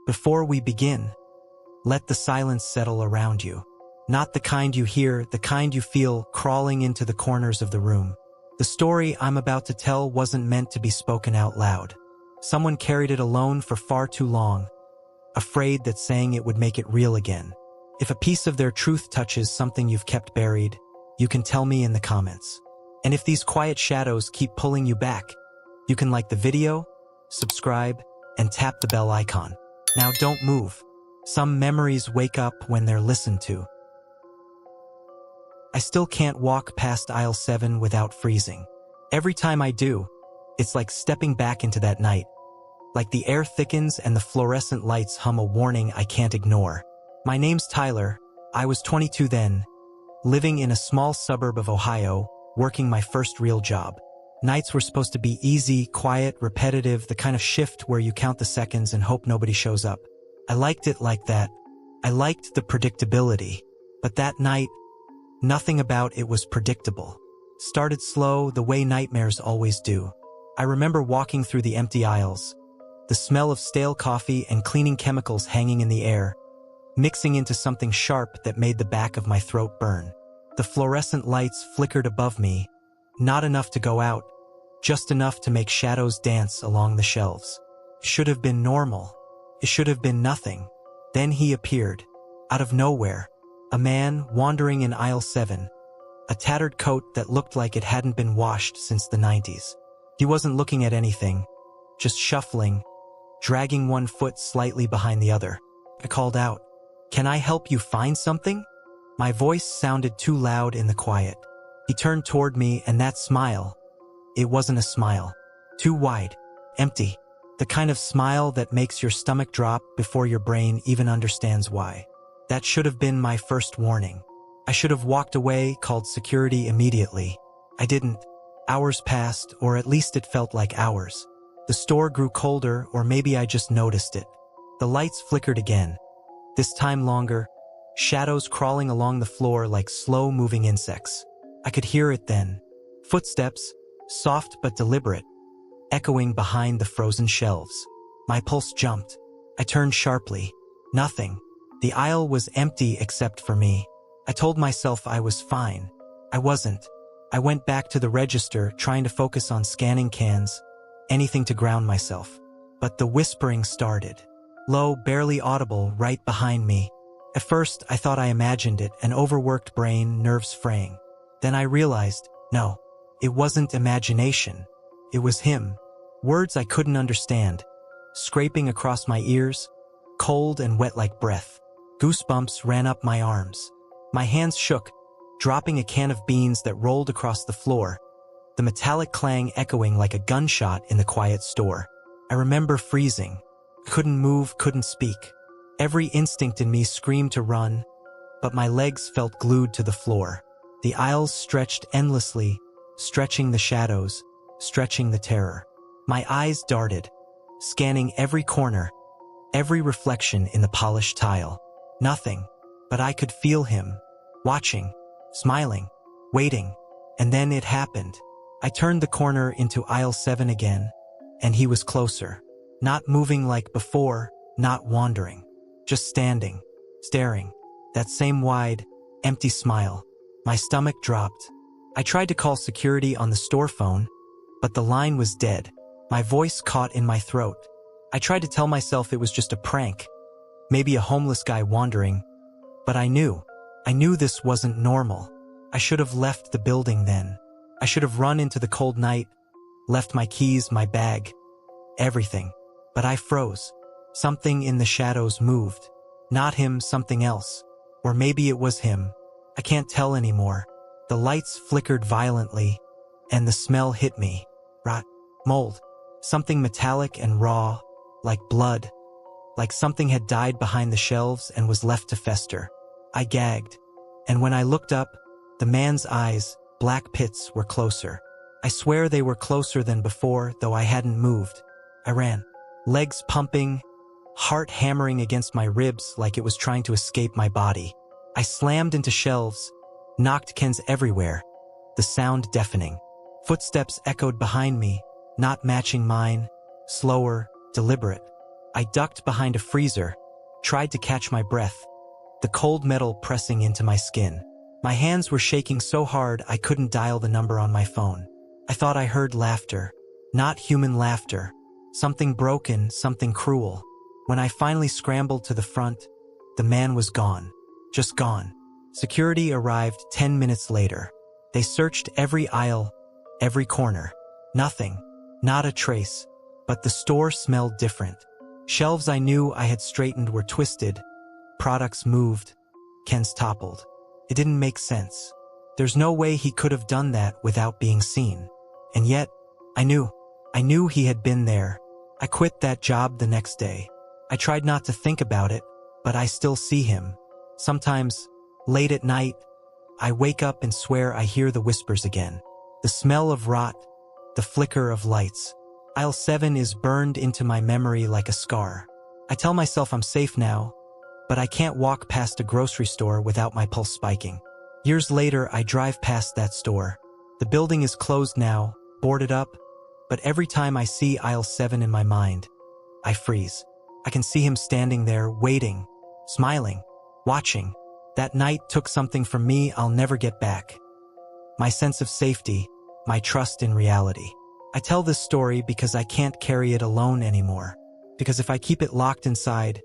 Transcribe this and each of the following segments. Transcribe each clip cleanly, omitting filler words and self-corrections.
Before we begin, let the silence settle around you. Not the kind you hear, the kind you feel crawling into the corners of the room. The story I'm about to tell wasn't meant to be spoken out loud. Someone carried it alone for far too long, afraid that saying it would make it real again. If a piece of their truth touches something you've kept buried, you can tell me in the comments. And if these quiet shadows keep pulling you back, you can like the video, subscribe, and tap the bell icon. Now don't move. Some memories wake up when they're listened to. I still can't walk past aisle 7 without freezing. Every time I do, it's like stepping back into that night. Like the air thickens and the fluorescent lights hum a warning I can't ignore. My name's Tyler. I was 22 then, living in a small suburb of Ohio, working my first real job. Nights were supposed to be easy, quiet, repetitive, the kind of shift where you count the seconds and hope nobody shows up. I liked it like that. I liked the predictability. But that night, nothing about it was predictable. Started slow, the way nightmares always do. I remember walking through the empty aisles, the smell of stale coffee and cleaning chemicals hanging in the air, mixing into something sharp that made the back of my throat burn. The fluorescent lights flickered above me, not enough to go out, just enough to make shadows dance along the shelves. It should have been normal. It should have been nothing. Then he appeared, out of nowhere, a man wandering in aisle 7, a tattered coat that looked like it hadn't been washed since the 90s. He wasn't looking at anything, just shuffling, dragging one foot slightly behind the other. I called out, "Can I help you find something?" My voice sounded too loud in the quiet. He turned toward me, and that smile, it wasn't a smile. Too wide, empty. The kind of smile that makes your stomach drop before your brain even understands why. That should have been my first warning. I should have walked away, called security immediately. I didn't. Hours passed, or at least it felt like hours. The store grew colder, or maybe I just noticed it. The lights flickered again. This time longer, shadows crawling along the floor like slow-moving insects. I could hear it then. Footsteps, soft but deliberate, echoing behind the frozen shelves. My pulse jumped. I turned sharply. Nothing. The aisle was empty except for me. I told myself I was fine. I wasn't. I went back to the register, trying to focus on scanning cans, anything to ground myself. But the whispering started. Low, barely audible, right behind me. At first, I thought I imagined it, an overworked brain, nerves fraying. Then I realized, no, it wasn't imagination. It was him. Words I couldn't understand, scraping across my ears, cold and wet like breath. Goosebumps ran up my arms. My hands shook, dropping a can of beans that rolled across the floor, the metallic clang echoing like a gunshot in the quiet store. I remember freezing. Couldn't move, couldn't speak. Every instinct in me screamed to run, but my legs felt glued to the floor. The aisles stretched endlessly, stretching the shadows, stretching the terror. My eyes darted, scanning every corner, every reflection in the polished tile. Nothing, but I could feel him, watching, smiling, waiting, and then it happened. I turned the corner into aisle 7 again, and he was closer. Not moving like before, not wandering. Just standing, staring. That same wide, empty smile. My stomach dropped. I tried to call security on the store phone, but the line was dead. My voice caught in my throat. I tried to tell myself it was just a prank, maybe a homeless guy wandering, but I knew this wasn't normal. I should have left the building then. I should have run into the cold night, left my keys, my bag, everything. But I froze. Something in the shadows moved. Not him, something else. Or maybe it was him. I can't tell anymore. The lights flickered violently, and the smell hit me. Rot. Mold. Something metallic and raw, like blood. Like something had died behind the shelves and was left to fester. I gagged. And when I looked up, the man's eyes, black pits, were closer. I swear they were closer than before, though I hadn't moved. I ran. Legs pumping, heart hammering against my ribs like it was trying to escape my body. I slammed into shelves, knocked cans everywhere, the sound deafening. Footsteps echoed behind me, not matching mine, slower, deliberate. I ducked behind a freezer, tried to catch my breath, the cold metal pressing into my skin. My hands were shaking so hard I couldn't dial the number on my phone. I thought I heard laughter. Not human laughter. Something broken, something cruel. When I finally scrambled to the front, the man was gone. Just gone. Security arrived 10 minutes later. They searched every aisle, every corner. Nothing. Not a trace. But the store smelled different. Shelves I knew I had straightened were twisted. Products moved. Cans toppled. It didn't make sense. There's no way he could have done that without being seen. And yet, I knew he had been there. I quit that job the next day. I tried not to think about it, but I still see him. Sometimes, late at night, I wake up and swear I hear the whispers again. The smell of rot, the flicker of lights. Aisle 7 is burned into my memory like a scar. I tell myself I'm safe now, but I can't walk past a grocery store without my pulse spiking. Years later, I drive past that store. The building is closed now, boarded up, but every time I see aisle 7 in my mind, I freeze. I can see him standing there, waiting, smiling, watching. That night took something from me I'll never get back. My sense of safety, my trust in reality. I tell this story because I can't carry it alone anymore. Because if I keep it locked inside,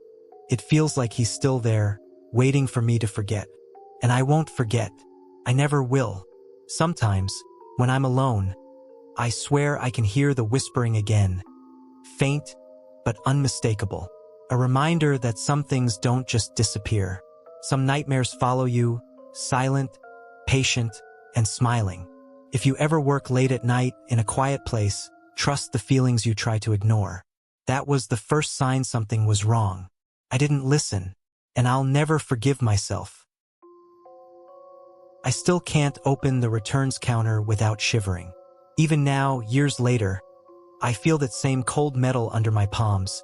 it feels like he's still there, waiting for me to forget. And I won't forget. I never will. Sometimes, when I'm alone, I swear I can hear the whispering again. Faint, but unmistakable. A reminder that some things don't just disappear. Some nightmares follow you, silent, patient, and smiling. If you ever work late at night in a quiet place, trust the feelings you try to ignore. That was the first sign something was wrong. I didn't listen, and I'll never forgive myself. I still can't open the returns counter without shivering. Even now, years later, I feel that same cold metal under my palms,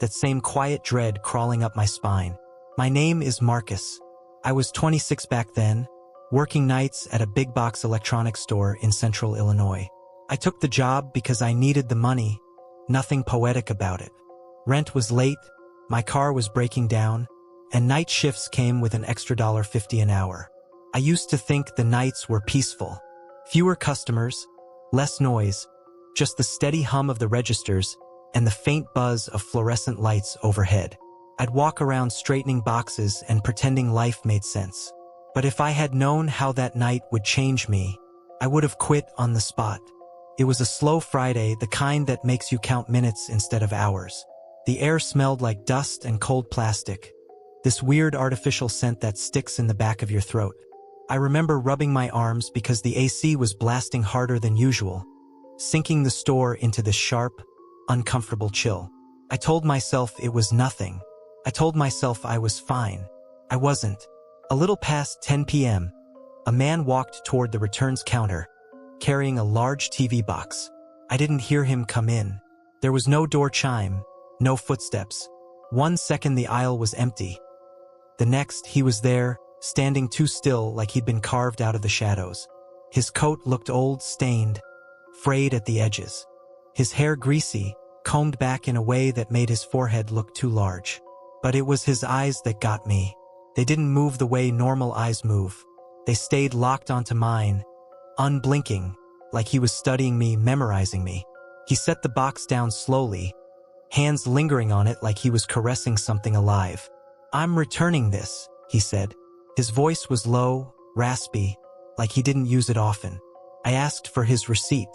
that same quiet dread crawling up my spine. My name is Marcus. I was 26 back then, working nights at a big box electronics store in central Illinois. I took the job because I needed the money, nothing poetic about it. Rent was late, my car was breaking down, and night shifts came with an extra $1.50 an hour. I used to think the nights were peaceful. Fewer customers, less noise, just the steady hum of the registers and the faint buzz of fluorescent lights overhead. I'd walk around straightening boxes and pretending life made sense. But if I had known how that night would change me, I would have quit on the spot. It was a slow Friday, the kind that makes you count minutes instead of hours. The air smelled like dust and cold plastic, this weird artificial scent that sticks in the back of your throat. I remember rubbing my arms because the AC was blasting harder than usual, sinking the store into this sharp, uncomfortable chill. I told myself it was nothing. I told myself I was fine. I wasn't. A little past 10 p.m., a man walked toward the returns counter, carrying a large TV box. I didn't hear him come in. There was no door chime, no footsteps. 1 second the aisle was empty. The next, he was there, standing too still like he'd been carved out of the shadows. His coat looked old, stained, frayed at the edges. His hair greasy, combed back in a way that made his forehead look too large. But it was his eyes that got me. They didn't move the way normal eyes move. They stayed locked onto mine, unblinking, like he was studying me, memorizing me. He set the box down slowly, hands lingering on it like he was caressing something alive. "I'm returning this," he said. His voice was low, raspy, like he didn't use it often. I asked for his receipt.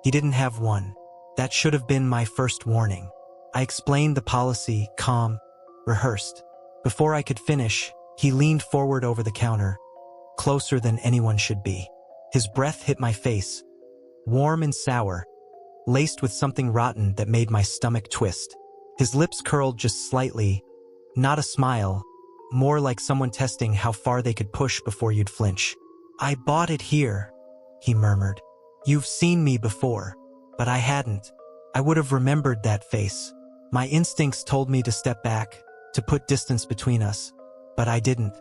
He didn't have one. That should have been my first warning. I explained the policy, calm, rehearsed. Before I could finish, he leaned forward over the counter, closer than anyone should be. His breath hit my face, warm and sour, laced with something rotten that made my stomach twist. His lips curled just slightly, not a smile, more like someone testing how far they could push before you'd flinch. "I bought it here," he murmured. "You've seen me before." But I hadn't. I would have remembered that face. My instincts told me to step back, to put distance between us. But I didn't.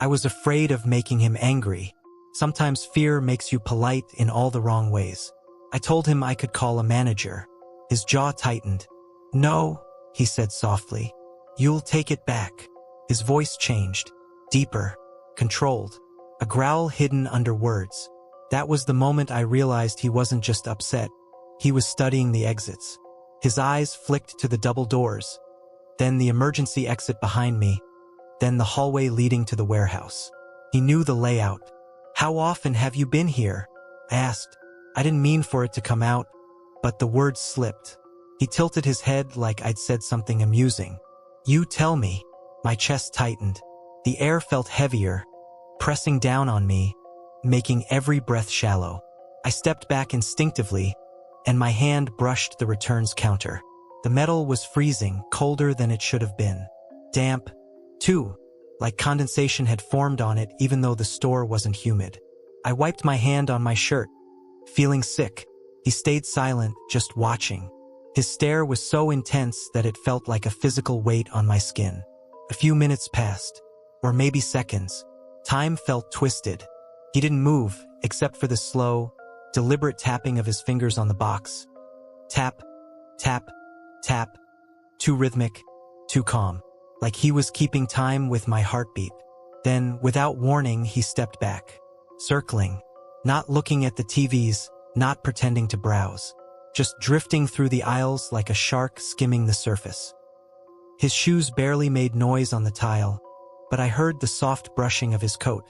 I was afraid of making him angry. Sometimes fear makes you polite in all the wrong ways. I told him I could call a manager. His jaw tightened. "No, he said softly. You'll take it back. His voice changed, deeper, controlled, a growl hidden under words. That was the moment I realized he wasn't just upset. He was studying the exits. His eyes flicked to the double doors, then the emergency exit behind me, then the hallway leading to the warehouse. He knew the layout. How often have you been here? I asked. I didn't mean for it to come out, but the words slipped. He tilted his head like I'd said something amusing. You tell me. My chest tightened. The air felt heavier, pressing down on me, making every breath shallow. I stepped back instinctively, and my hand brushed the returns counter. The metal was freezing, colder than it should have been. Damp, too, like condensation had formed on it even though the store wasn't humid. I wiped my hand on my shirt, feeling sick. He stayed silent, just watching. His stare was so intense that it felt like a physical weight on my skin. A few minutes passed, or maybe seconds. Time felt twisted. He didn't move, except for the slow, deliberate tapping of his fingers on the box. Tap, tap, tap. Too rhythmic, too calm. Like he was keeping time with my heartbeat. Then, without warning, he stepped back, circling, not looking at the TVs, not pretending to browse, just drifting through the aisles like a shark skimming the surface. His shoes barely made noise on the tile, but I heard the soft brushing of his coat,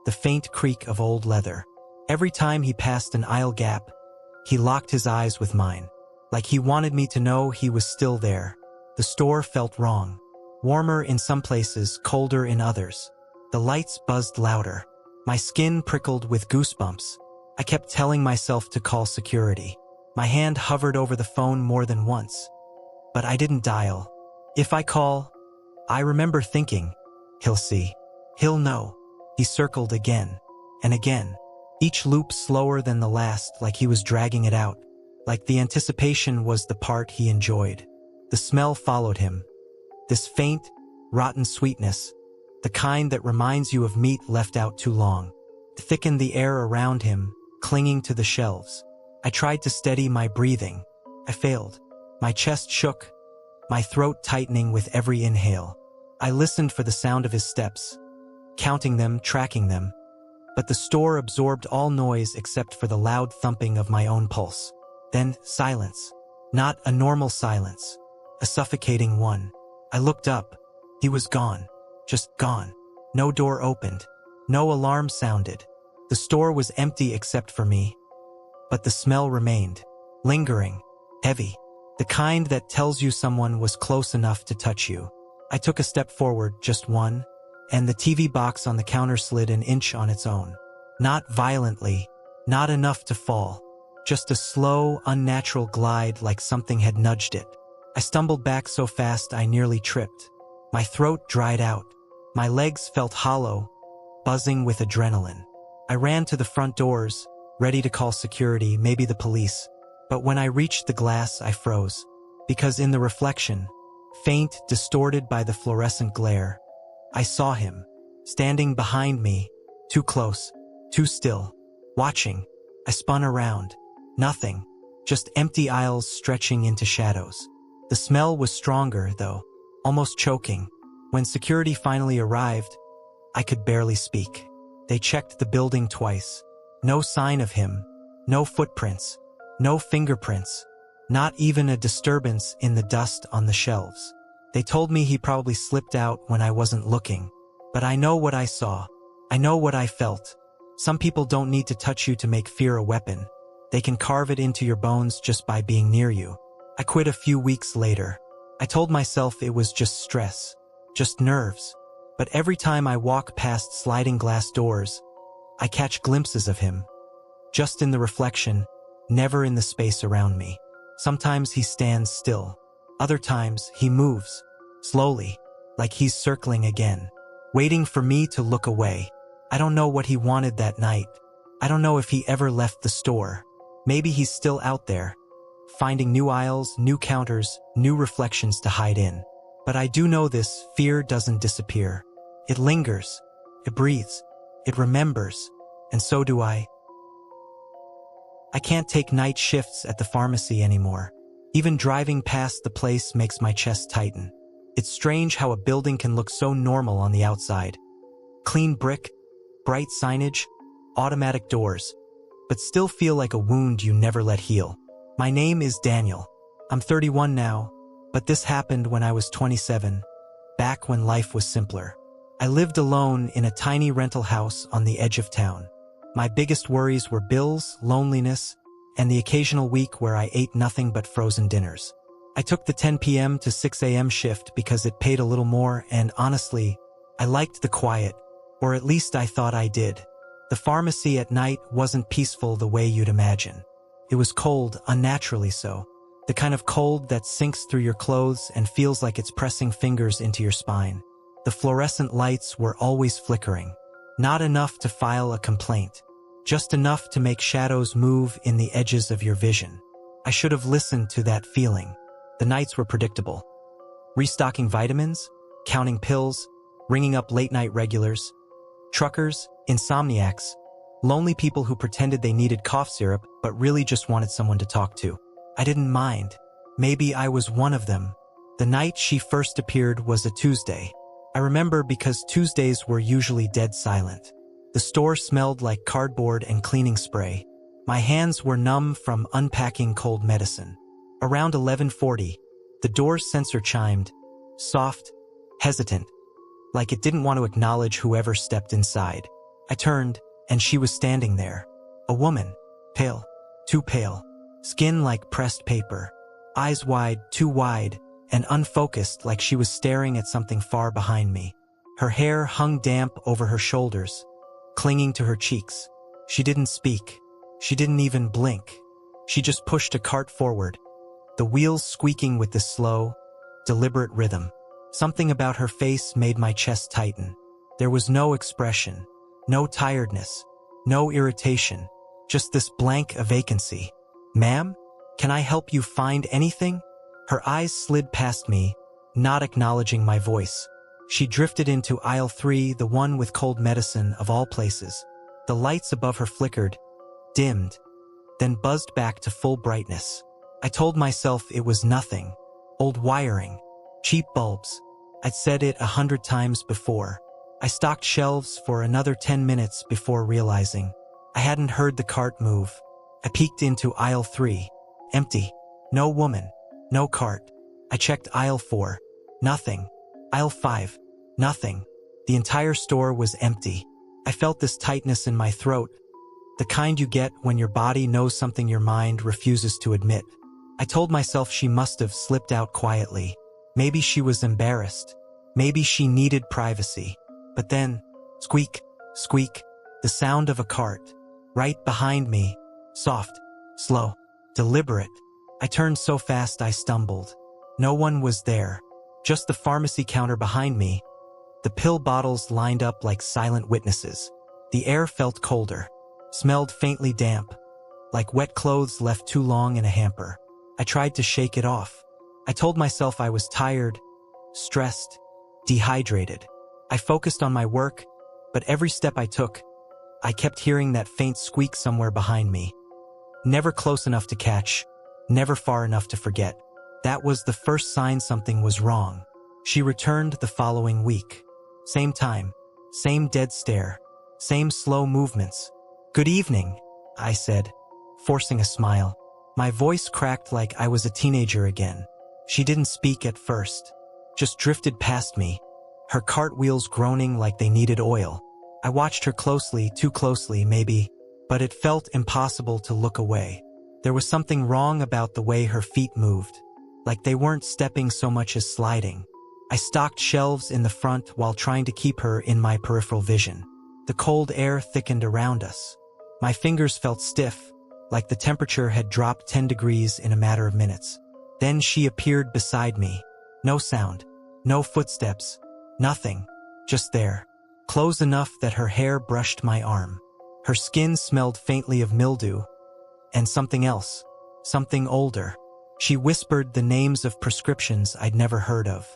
the faint creak of old leather. Every time he passed an aisle gap, he locked his eyes with mine, like he wanted me to know he was still there. The store felt wrong. Warmer in some places, colder in others. The lights buzzed louder. My skin prickled with goosebumps. I kept telling myself to call security. My hand hovered over the phone more than once. But I didn't dial. If I call, I remember thinking, he'll see. He'll know. He circled again and again, each loop slower than the last, like he was dragging it out, like the anticipation was the part he enjoyed. The smell followed him. This faint, rotten sweetness, the kind that reminds you of meat left out too long, thickened the air around him, clinging to the shelves. I tried to steady my breathing. I failed. My chest shook, my throat tightening with every inhale. I listened for the sound of his steps, counting them, tracking them, but the store absorbed all noise except for the loud thumping of my own pulse. Then silence. Not a normal silence, a suffocating one. I looked up. He was gone. Just gone. No door opened. No alarm sounded. The store was empty except for me. But the smell remained, lingering, heavy, the kind that tells you someone was close enough to touch you. I took a step forward, just one, and the TV box on the counter slid an inch on its own. Not violently, not enough to fall, just a slow, unnatural glide like something had nudged it. I stumbled back so fast I nearly tripped. My throat dried out. My legs felt hollow, buzzing with adrenaline. I ran to the front doors, ready to call security, maybe the police. But when I reached the glass, I froze. Because in the reflection, faint, distorted by the fluorescent glare, I saw him, standing behind me, too close, too still, watching. I spun around. Nothing, just empty aisles stretching into shadows. The smell was stronger, though, almost choking. When security finally arrived, I could barely speak. They checked the building twice. No sign of him, no footprints, no fingerprints, not even a disturbance in the dust on the shelves. They told me he probably slipped out when I wasn't looking. But I know what I saw. I know what I felt. Some people don't need to touch you to make fear a weapon. They can carve it into your bones just by being near you. I quit a few weeks later. I told myself it was just stress, just nerves. But every time I walk past sliding glass doors, I catch glimpses of him. Just in the reflection, never in the space around me. Sometimes he stands still. Other times he moves, slowly, like he's circling again, waiting for me to look away. I don't know what he wanted that night. I don't know if he ever left the store. Maybe he's still out there, finding new aisles, new counters, new reflections to hide in. But I do know this: fear doesn't disappear. It lingers, it breathes, it remembers, and so do I. I can't take night shifts at the pharmacy anymore. Even driving past the place makes my chest tighten. It's strange how a building can look so normal on the outside. Clean brick, bright signage, automatic doors, but still feel like a wound you never let heal. My name is Daniel. I'm 31 now, but this happened when I was 27, back when life was simpler. I lived alone in a tiny rental house on the edge of town. My biggest worries were bills, loneliness, and the occasional week where I ate nothing but frozen dinners. I took the 10 p.m. to 6 a.m. shift because it paid a little more, and honestly, I liked the quiet, or at least I thought I did. The pharmacy at night wasn't peaceful the way you'd imagine. It was cold, unnaturally so. The kind of cold that sinks through your clothes and feels like it's pressing fingers into your spine. The fluorescent lights were always flickering. Not enough to file a complaint. Just enough to make shadows move in the edges of your vision. I should have listened to that feeling. The nights were predictable. Restocking vitamins, counting pills, ringing up late-night regulars. Truckers, insomniacs, lonely people who pretended they needed cough syrup but really just wanted someone to talk to. I didn't mind. Maybe I was one of them. The night she first appeared was a Tuesday. I remember because Tuesdays were usually dead silent. The store smelled like cardboard and cleaning spray. My hands were numb from unpacking cold medicine. Around 11:40, the door's sensor chimed, soft, hesitant, like it didn't want to acknowledge whoever stepped inside. I turned, and she was standing there. A woman, pale, too pale, skin like pressed paper, eyes wide, too wide, and unfocused like she was staring at something far behind me. Her hair hung damp over her shoulders, clinging to her cheeks. She didn't speak. She didn't even blink. She just pushed a cart forward, the wheels squeaking with this slow, deliberate rhythm. Something about her face made my chest tighten. There was no expression, no tiredness, no irritation, just this blank of vacancy. "Ma'am, can I help you find anything?" Her eyes slid past me, not acknowledging my voice. She drifted into aisle 3, the one with cold medicine of all places. The lights above her flickered, dimmed, then buzzed back to full brightness. I told myself it was nothing. Old wiring, cheap bulbs. I'd said it 100 times before. I stocked shelves for another 10 minutes before realizing I hadn't heard the cart move. I peeked into aisle 3. Empty. No woman. No cart. I checked aisle 4. Nothing. Aisle 5. Nothing. The entire store was empty. I felt this tightness in my throat, the kind you get when your body knows something your mind refuses to admit. I told myself she must have slipped out quietly. Maybe she was embarrassed. Maybe she needed privacy. But then, squeak, squeak, the sound of a cart. Right behind me. Soft, slow, deliberate. I turned so fast I stumbled. No one was there. Just the pharmacy counter behind me. The pill bottles lined up like silent witnesses. The air felt colder. Smelled faintly damp. Like wet clothes left too long in a hamper. I tried to shake it off. I told myself I was tired, stressed, dehydrated. I focused on my work, but every step I took, I kept hearing that faint squeak somewhere behind me. Never close enough to catch, never far enough to forget. That was the first sign something was wrong. She returned the following week. Same time, same dead stare, same slow movements. "Good evening," I said, forcing a smile. My voice cracked like I was a teenager again. She didn't speak at first, just drifted past me, her cartwheels groaning like they needed oil. I watched her closely, too closely maybe, but it felt impossible to look away. There was something wrong about the way her feet moved, like they weren't stepping so much as sliding. I stocked shelves in the front while trying to keep her in my peripheral vision. The cold air thickened around us. My fingers felt stiff, like the temperature had dropped 10 degrees in a matter of minutes. Then she appeared beside me. No sound, no footsteps, nothing, just there. Close enough that her hair brushed my arm. Her skin smelled faintly of mildew, and something else, something older. She whispered the names of prescriptions I'd never heard of.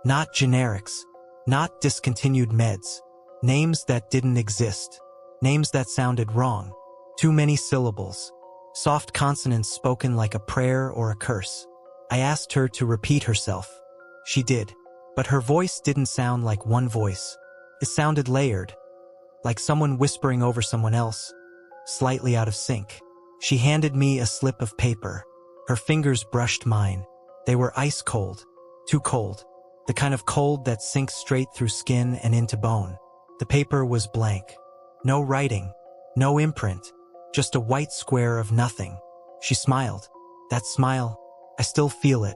Not generics, not discontinued meds. Names that didn't exist. Names that sounded wrong. Too many syllables. Soft consonants spoken like a prayer or a curse. I asked her to repeat herself. She did. But her voice didn't sound like one voice. It sounded layered, like someone whispering over someone else, slightly out of sync. She handed me a slip of paper. Her fingers brushed mine. They were ice cold. Too cold. The kind of cold that sinks straight through skin and into bone. The paper was blank. No writing. No imprint. Just a white square of nothing. She smiled. That smile, I still feel it.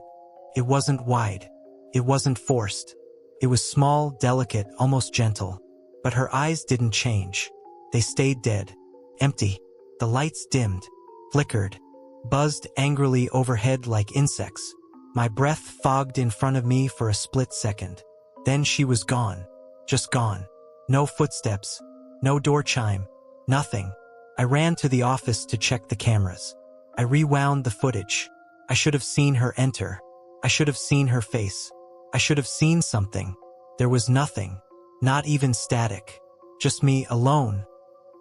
It wasn't wide. It wasn't forced. It was small, delicate, almost gentle. But her eyes didn't change. They stayed dead. Empty. The lights dimmed. Flickered. Buzzed angrily overhead like insects. My breath fogged in front of me for a split second. Then she was gone. Just gone. No footsteps. No door chime. Nothing. I ran to the office to check the cameras. I rewound the footage. I should have seen her enter. I should have seen her face. I should have seen something. There was nothing. Not even static. Just me alone,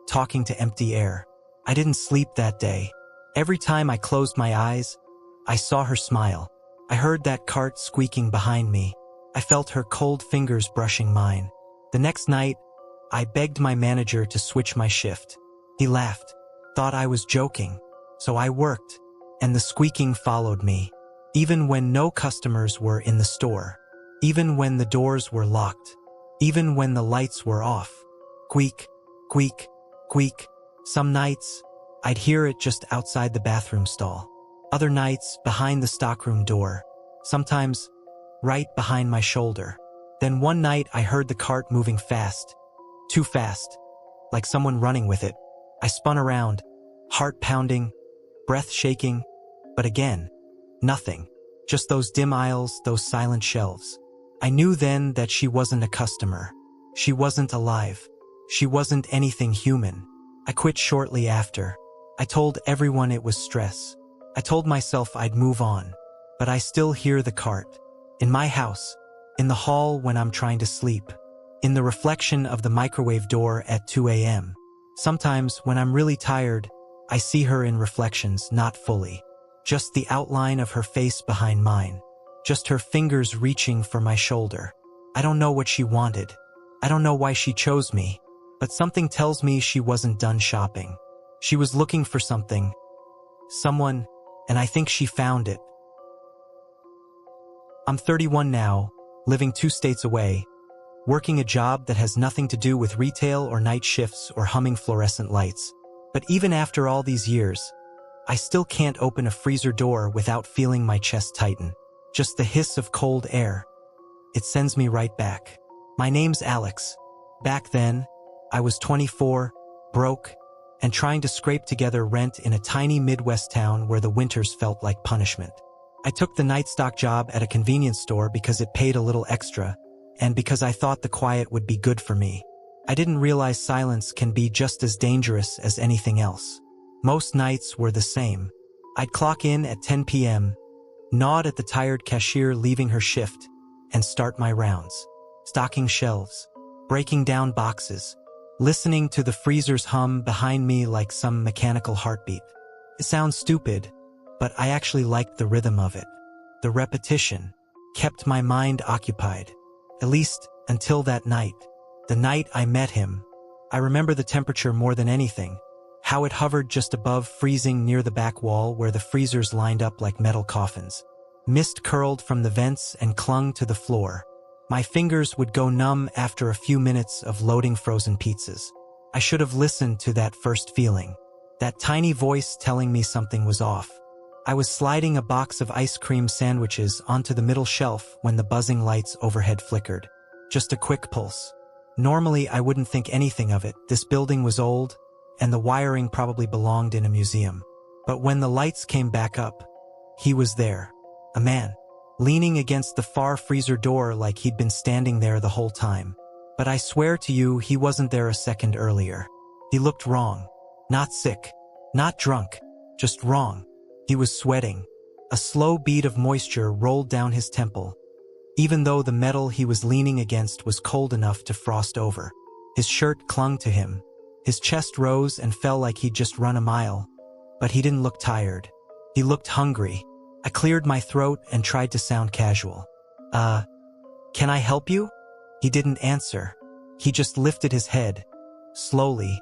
talking to empty air. I didn't sleep that day. Every time I closed my eyes, I saw her smile. I heard that cart squeaking behind me. I felt her cold fingers brushing mine. The next night, I begged my manager to switch my shift. He laughed, thought I was joking. So I worked, and the squeaking followed me. Even when no customers were in the store. Even when the doors were locked. Even when the lights were off. Squeak, squeak, squeak. Some nights, I'd hear it just outside the bathroom stall. Other nights, behind the stockroom door. Sometimes, right behind my shoulder. Then one night I heard the cart moving fast. Too fast. Like someone running with it. I spun around, heart pounding, breath shaking. But again, nothing. Just those dim aisles, those silent shelves. I knew then that she wasn't a customer. She wasn't alive. She wasn't anything human. I quit shortly after. I told everyone it was stress. I told myself I'd move on. But I still hear the cart. In my house. In the hall when I'm trying to sleep. In the reflection of the microwave door at 2 a.m. Sometimes, when I'm really tired, I see her in reflections, not fully. Just the outline of her face behind mine. Just her fingers reaching for my shoulder. I don't know what she wanted. I don't know why she chose me. But something tells me she wasn't done shopping. She was looking for something. Someone, and I think she found it. I'm 31 now, living 2 states away, working a job that has nothing to do with retail or night shifts or humming fluorescent lights. But even after all these years, I still can't open a freezer door without feeling my chest tighten. Just the hiss of cold air. It sends me right back. My name's Alex. Back then, I was 24, broke, and trying to scrape together rent in a tiny Midwest town where the winters felt like punishment. I took the night stock job at a convenience store because it paid a little extra, and because I thought the quiet would be good for me. I didn't realize silence can be just as dangerous as anything else. Most nights were the same. I'd clock in at 10 p.m., nod at the tired cashier leaving her shift, and start my rounds. Stocking shelves, breaking down boxes, listening to the freezer's hum behind me like some mechanical heartbeat. It sounds stupid, but I actually liked the rhythm of it. The repetition kept my mind occupied, at least until that night. The night I met him. I remember the temperature more than anything, how it hovered just above freezing near the back wall where the freezers lined up like metal coffins. Mist curled from the vents and clung to the floor. My fingers would go numb after a few minutes of loading frozen pizzas. I should have listened to that first feeling. That tiny voice telling me something was off. I was sliding a box of ice cream sandwiches onto the middle shelf when the buzzing lights overhead flickered. Just a quick pulse. Normally, I wouldn't think anything of it. This building was old, and the wiring probably belonged in a museum. But when the lights came back up, he was there. A man, leaning against the far freezer door like he'd been standing there the whole time. But I swear to you, he wasn't there a second earlier. He looked wrong. Not sick. Not drunk. Just wrong. He was sweating. A slow bead of moisture rolled down his temple, even though the metal he was leaning against was cold enough to frost over. His shirt clung to him. His chest rose and fell like he'd just run a mile. But he didn't look tired. He looked hungry. I cleared my throat and tried to sound casual. Can I help you? He didn't answer. He just lifted his head, slowly,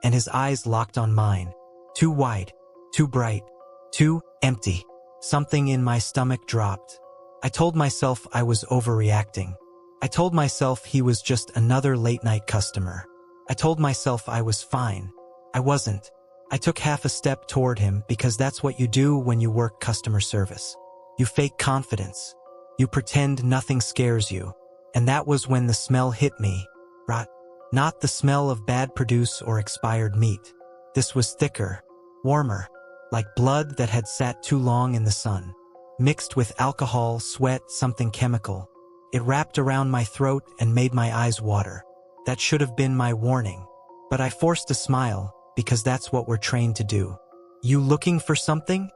and his eyes locked on mine. Too wide, too bright, too empty. Something in my stomach dropped. I told myself I was overreacting. I told myself he was just another late-night customer. I told myself I was fine. I wasn't. I took half a step toward him because that's what you do when you work customer service. You fake confidence. You pretend nothing scares you. And that was when the smell hit me. Rot. Not the smell of bad produce or expired meat. This was thicker, warmer, like blood that had sat too long in the sun. Mixed with alcohol, sweat, something chemical. It wrapped around my throat and made my eyes water. That should have been my warning. But I forced a smile, because that's what we're trained to do. You looking for something?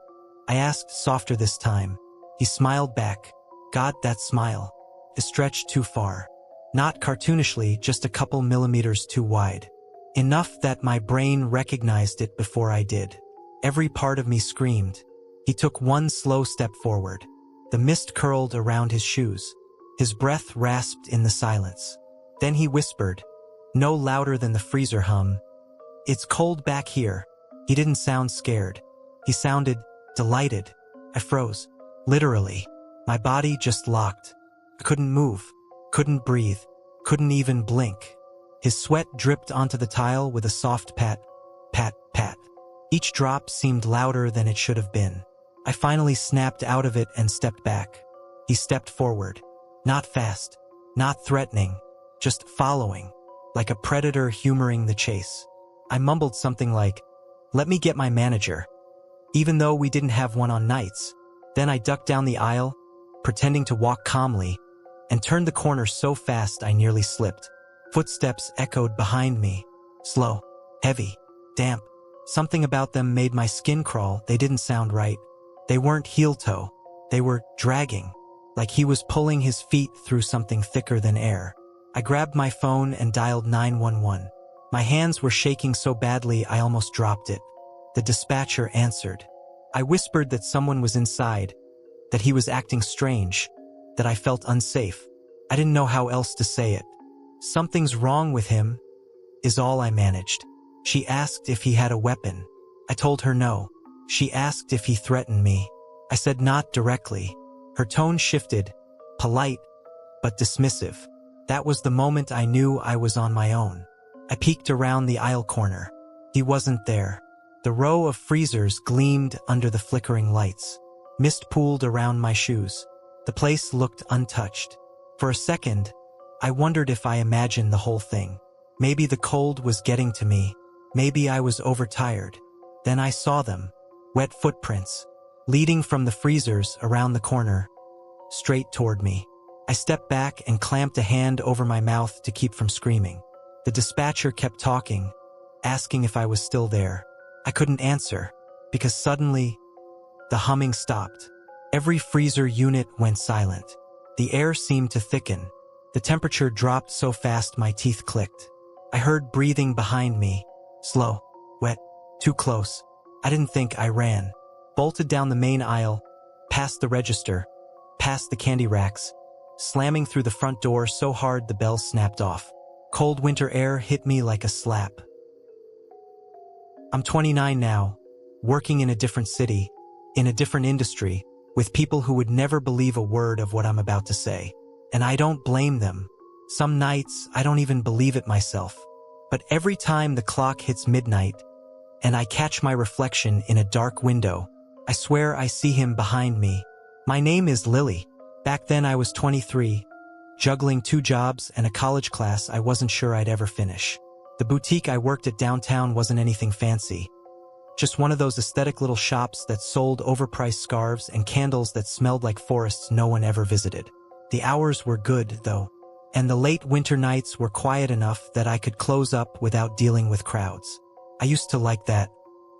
I asked softer this time. He smiled back. God, that smile. It stretched too far. Not cartoonishly, just a couple millimeters too wide. Enough that my brain recognized it before I did. Every part of me screamed. He took one slow step forward. The mist curled around his shoes. His breath rasped in the silence. Then he whispered, no louder than the freezer hum, "It's cold back here." He didn't sound scared. He sounded delighted. I froze. Literally. My body just locked. I couldn't move. Couldn't breathe. Couldn't even blink. His sweat dripped onto the tile with a soft pat, pat, pat. Each drop seemed louder than it should have been. I finally snapped out of it and stepped back. He stepped forward. Not fast. Not threatening. Just following. Like a predator humoring the chase. I mumbled something like, "Let me get my manager," even though we didn't have one on nights. Then I ducked down the aisle, pretending to walk calmly, and turned the corner so fast I nearly slipped. Footsteps echoed behind me. Slow, heavy, damp. Something about them made my skin crawl. They didn't sound right. They weren't heel-toe. They were dragging, like he was pulling his feet through something thicker than air. I grabbed my phone and dialed 911. My hands were shaking so badly I almost dropped it. The dispatcher answered. I whispered that someone was inside, that he was acting strange, that I felt unsafe. I didn't know how else to say it. "Something's wrong with him," is all I managed. She asked if he had a weapon. I told her no. She asked if he threatened me. I said not directly. Her tone shifted, polite, but dismissive. That was the moment I knew I was on my own. I peeked around the aisle corner. He wasn't there. The row of freezers gleamed under the flickering lights. Mist pooled around my shoes. The place looked untouched. For a second, I wondered if I imagined the whole thing. Maybe the cold was getting to me. Maybe I was overtired. Then I saw them. Wet footprints, leading from the freezers around the corner, straight toward me. I stepped back and clamped a hand over my mouth to keep from screaming. The dispatcher kept talking, asking if I was still there. I couldn't answer, because suddenly, the humming stopped. Every freezer unit went silent. The air seemed to thicken. The temperature dropped so fast my teeth clicked. I heard breathing behind me. Slow, wet, too close. I didn't think. I ran. Bolted down the main aisle, past the register, past the candy racks, slamming through the front door so hard the bell snapped off. Cold winter air hit me like a slap. I'm 29 now, working in a different city, in a different industry, with people who would never believe a word of what I'm about to say. And I don't blame them. Some nights, I don't even believe it myself. But every time the clock hits midnight, and I catch my reflection in a dark window, I swear I see him behind me. My name is Lily. Back then I was 23, juggling 2 jobs and a college class I wasn't sure I'd ever finish. The boutique I worked at downtown wasn't anything fancy. Just one of those aesthetic little shops that sold overpriced scarves and candles that smelled like forests no one ever visited. The hours were good, though, and the late winter nights were quiet enough that I could close up without dealing with crowds. I used to like that.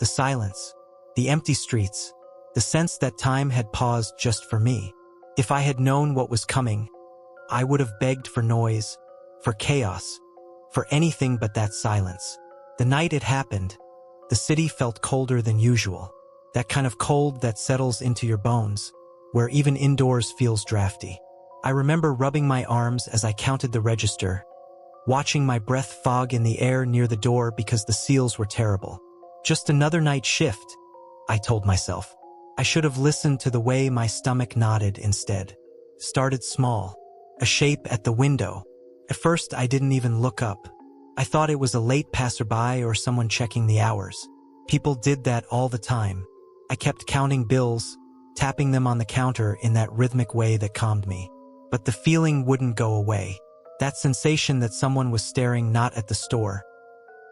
The silence, the empty streets, the sense that time had paused just for me. If I had known what was coming, I would have begged for noise, for chaos, for anything but that silence. The night it happened, the city felt colder than usual. that kind of cold that settles into your bones, where even indoors feels drafty. I remember rubbing my arms as I counted the register, watching my breath fog in the air near the door because the seals were terrible. Just another night shift, I told myself. I should have listened to the way my stomach nodded instead. Started small. A shape at the window. At first, I didn't even look up. I thought it was a late passerby or someone checking the hours. People did that all the time. I kept counting bills, tapping them on the counter in that rhythmic way that calmed me. But the feeling wouldn't go away. That sensation that someone was staring not at the store,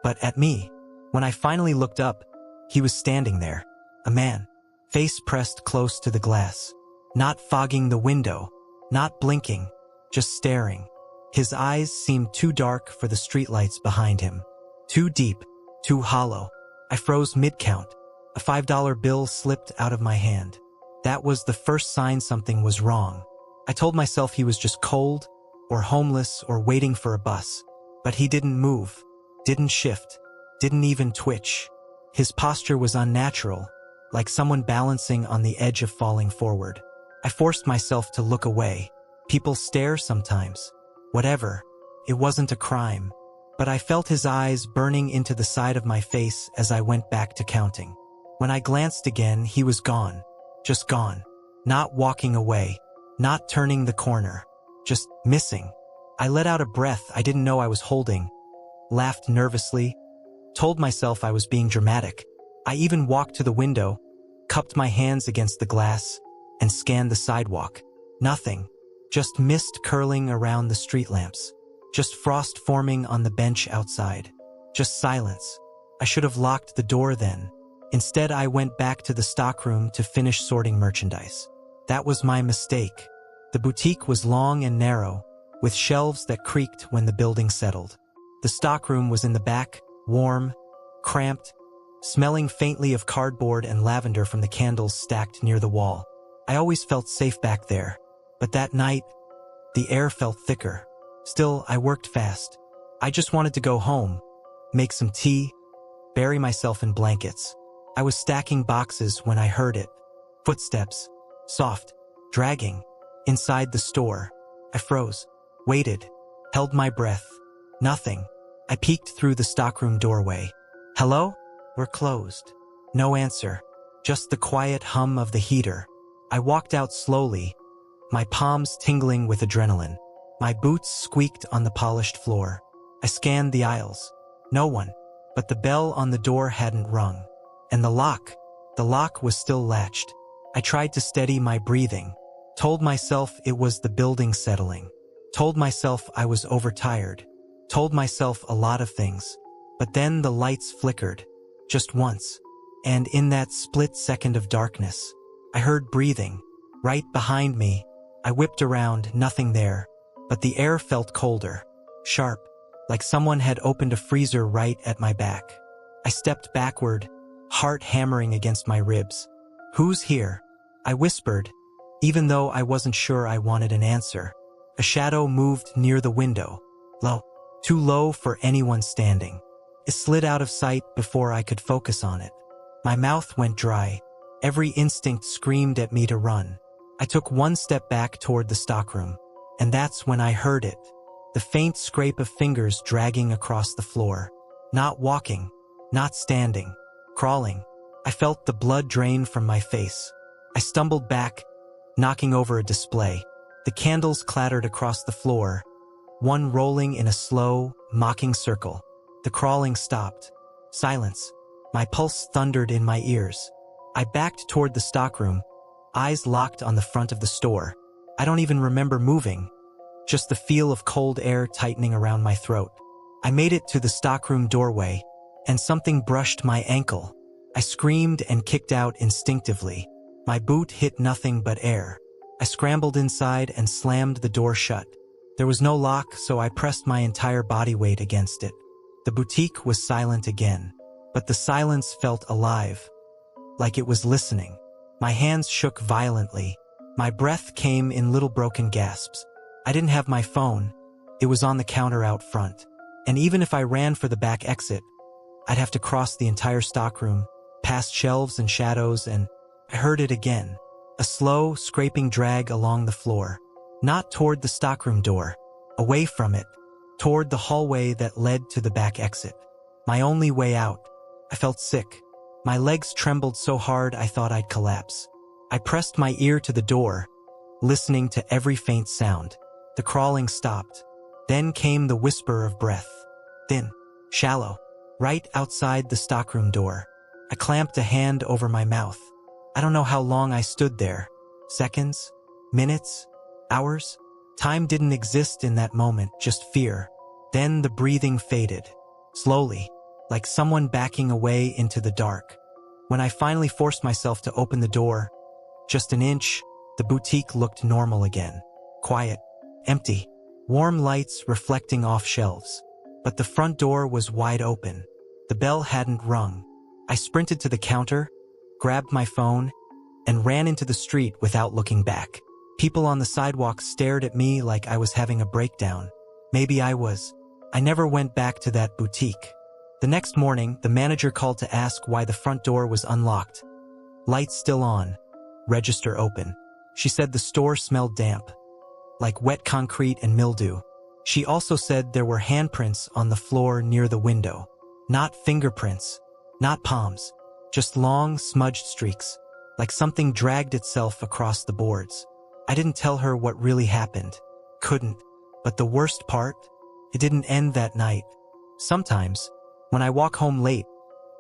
but at me. When I finally looked up, he was standing there. A man. Face pressed close to the glass. Not fogging the window. Not blinking. Just staring. His eyes seemed too dark for the streetlights behind him. Too deep. Too hollow. I froze mid-count. A $5 bill slipped out of my hand. That was the first sign something was wrong. I told myself he was just cold, or homeless, or waiting for a bus. But he didn't move. Didn't shift. Didn't even twitch. His posture was unnatural, like someone balancing on the edge of falling forward. I forced myself to look away. People stare sometimes. Whatever. It wasn't a crime. But I felt his eyes burning into the side of my face as I went back to counting. When I glanced again, he was gone. Just gone. Not walking away. Not turning the corner. Just missing. I let out a breath I didn't know I was holding. Laughed nervously. Told myself I was being dramatic. I even walked to the window, cupped my hands against the glass, and scanned the sidewalk. Nothing. Just mist curling around the street lamps. Just frost forming on the bench outside. Just silence. I should have locked the door then. Instead, I went back to the stockroom to finish sorting merchandise. That was my mistake. The boutique was long and narrow, with shelves that creaked when the building settled. The stockroom was in the back, warm, cramped, smelling faintly of cardboard and lavender from the candles stacked near the wall. I always felt safe back there. But that night, the air felt thicker. Still, I worked fast. I just wanted to go home, make some tea, bury myself in blankets. I was stacking boxes when I heard it. Footsteps. Soft. Dragging. Inside the store. I froze. Waited. Held my breath. Nothing. I peeked through the stockroom doorway. Hello? We're closed. No answer. Just the quiet hum of the heater. I walked out slowly, my palms tingling with adrenaline. My boots squeaked on the polished floor. I scanned the aisles. No one. But the bell on the door hadn't rung. And the lock was still latched. I tried to steady my breathing. Told myself it was the building settling. Told myself I was overtired. Told myself a lot of things. But then the lights flickered. Just once. And in that split second of darkness, I heard breathing. Right behind me. I whipped around, nothing there. But the air felt colder. Sharp. Like someone had opened a freezer right at my back. I stepped backward, heart hammering against my ribs. Who's here? I whispered, even though I wasn't sure I wanted an answer. A shadow moved near the window. Low. Too low for anyone standing. It slid out of sight before I could focus on it. My mouth went dry. Every instinct screamed at me to run. I took one step back toward the stockroom. And that's when I heard it. The faint scrape of fingers dragging across the floor. Not walking. Not standing. Crawling. I felt the blood drain from my face. I stumbled back, knocking over a display. The candles clattered across the floor, one rolling in a slow, mocking circle. The crawling stopped. Silence. My pulse thundered in my ears. I backed toward the stockroom, eyes locked on the front of the store. I don't even remember moving, just the feel of cold air tightening around my throat. I made it to the stockroom doorway, and something brushed my ankle. I screamed and kicked out instinctively. My boot hit nothing but air. I scrambled inside and slammed the door shut. There was no lock, so I pressed my entire body weight against it. The boutique was silent again, but the silence felt alive, like it was listening. My hands shook violently. My breath came in little broken gasps. I didn't have my phone. It was on the counter out front. And even if I ran for the back exit, I'd have to cross the entire stockroom, past shelves and shadows, and I heard it again. A slow, scraping drag along the floor. Not toward the stockroom door. Away from it. Toward the hallway that led to the back exit. My only way out. I felt sick. My legs trembled so hard I thought I'd collapse. I pressed my ear to the door, listening to every faint sound. The crawling stopped. Then came the whisper of breath. Thin, shallow, right outside the stockroom door. I clamped a hand over my mouth. I don't know how long I stood there. Seconds? Minutes? Hours? Time didn't exist in that moment, just fear. Then the breathing faded. Slowly, like someone backing away into the dark. When I finally forced myself to open the door, just an inch, the boutique looked normal again. Quiet, empty, warm lights reflecting off shelves. But the front door was wide open. The bell hadn't rung. I sprinted to the counter, grabbed my phone, and ran into the street without looking back. People on the sidewalk stared at me like I was having a breakdown. Maybe I was. I never went back to that boutique. The next morning, the manager called to ask why the front door was unlocked. Lights still on. Register open. She said the store smelled damp, like wet concrete and mildew. She also said there were handprints on the floor near the window. Not fingerprints, not palms, just long, smudged streaks, like something dragged itself across the boards. I didn't tell her what really happened. Couldn't. But the worst part? It didn't end that night. Sometimes, when I walk home late,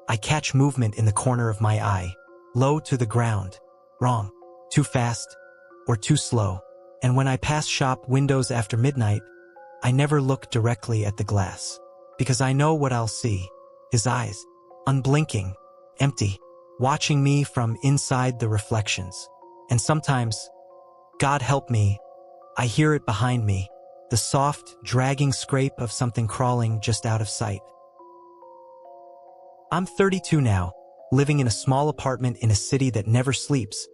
I catch movement in the corner of my eye, low to the ground. Wrong. Too fast. Or too slow. And when I pass shop windows after midnight, I never look directly at the glass. Because I know what I'll see. His eyes. Unblinking. Empty. Watching me from inside the reflections. And sometimes, God help me, I hear it behind me. The soft, dragging scrape of something crawling just out of sight. I'm 32 now, living in a small apartment in a city that never sleeps.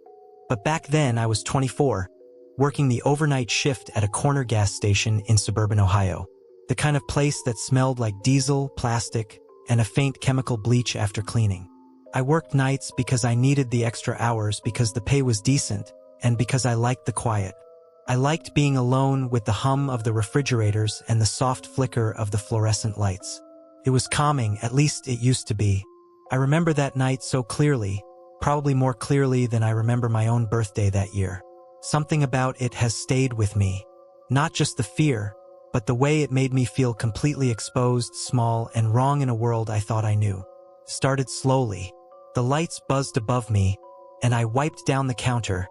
But back then I was 24, working the overnight shift at a corner gas station in suburban Ohio. The kind of place that smelled like diesel, plastic, and a faint chemical bleach after cleaning. I worked nights because I needed the extra hours, because the pay was decent, and because I liked the quiet. I liked being alone with the hum of the refrigerators and the soft flicker of the fluorescent lights. It was calming, at least it used to be. I remember that night so clearly, probably more clearly than I remember my own birthday that year. Something about it has stayed with me. Not just the fear, but the way it made me feel completely exposed, small, and wrong in a world I thought I knew. Started slowly. The lights buzzed above me, and I wiped down the counter,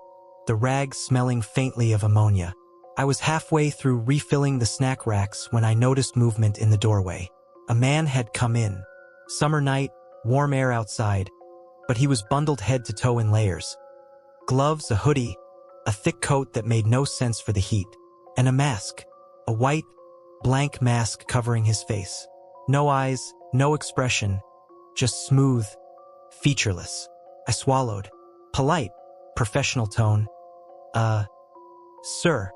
the rags smelling faintly of ammonia. I was halfway through refilling the snack racks when I noticed movement in the doorway. A man had come in. Summer night, warm air outside, but he was bundled head to toe in layers. Gloves, a hoodie, a thick coat that made no sense for the heat, and a mask, a white, blank mask covering his face. No eyes, no expression, just smooth, featureless. I swallowed. Polite, professional tone. Sir,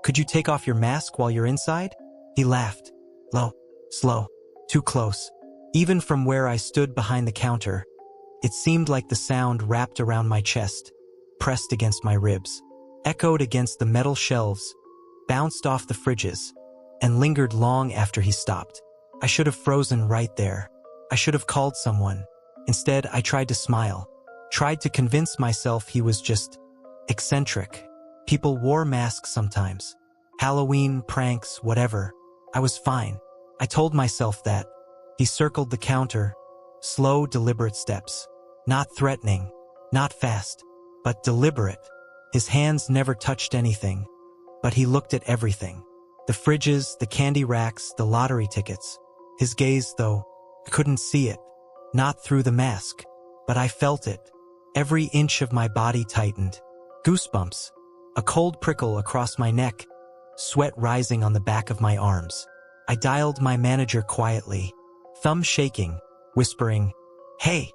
could you take off your mask while you're inside? He laughed. Low, slow, too close. Even from where I stood behind the counter, it seemed like the sound wrapped around my chest, pressed against my ribs, echoed against the metal shelves, bounced off the fridges, and lingered long after he stopped. I should have frozen right there. I should have called someone. Instead, I tried to smile, tried to convince myself he was just eccentric. People wore masks sometimes. Halloween, pranks, whatever. I was fine. I told myself that. He circled the counter, slow, deliberate steps. Not threatening, not fast, but deliberate. His hands never touched anything, but he looked at everything. The fridges, the candy racks, the lottery tickets. His gaze, though, I couldn't see it. Not through the mask, but I felt it. Every inch of my body tightened. Goosebumps. A cold prickle across my neck. Sweat rising on the back of my arms. I dialed my manager quietly, thumb shaking, whispering, "Hey,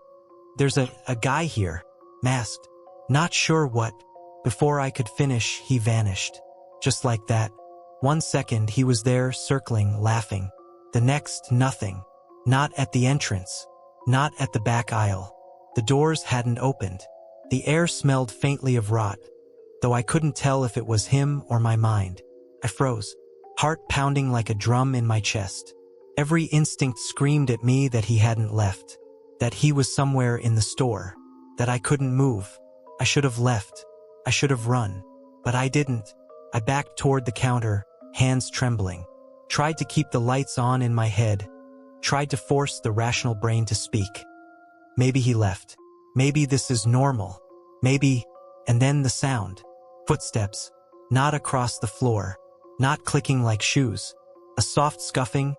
there's a guy here, masked." Not sure what. Before I could finish, he vanished. Just like that. 1 second he was there, circling, laughing. The next, nothing. Not at the entrance. Not at the back aisle. The doors hadn't opened. The air smelled faintly of rot, though I couldn't tell if it was him or my mind. I froze, heart pounding like a drum in my chest. Every instinct screamed at me that he hadn't left, that he was somewhere in the store, that I couldn't move. I should have left. I should have run. But I didn't. I backed toward the counter, hands trembling. Tried to keep the lights on in my head. Tried to force the rational brain to speak. Maybe he left. Maybe this is normal. Maybe. And then the sound. Footsteps. Not across the floor. Not clicking like shoes. A soft scuffing.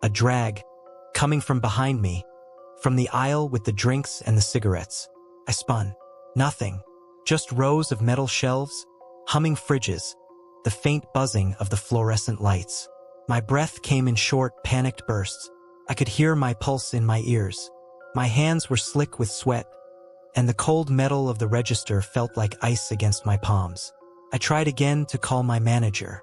A drag. Coming from behind me. From the aisle with the drinks and the cigarettes. I spun. Nothing. Just rows of metal shelves. Humming fridges. The faint buzzing of the fluorescent lights. My breath came in short, panicked bursts. I could hear my pulse in my ears. My hands were slick with sweat, and the cold metal of the register felt like ice against my palms. I tried again to call my manager.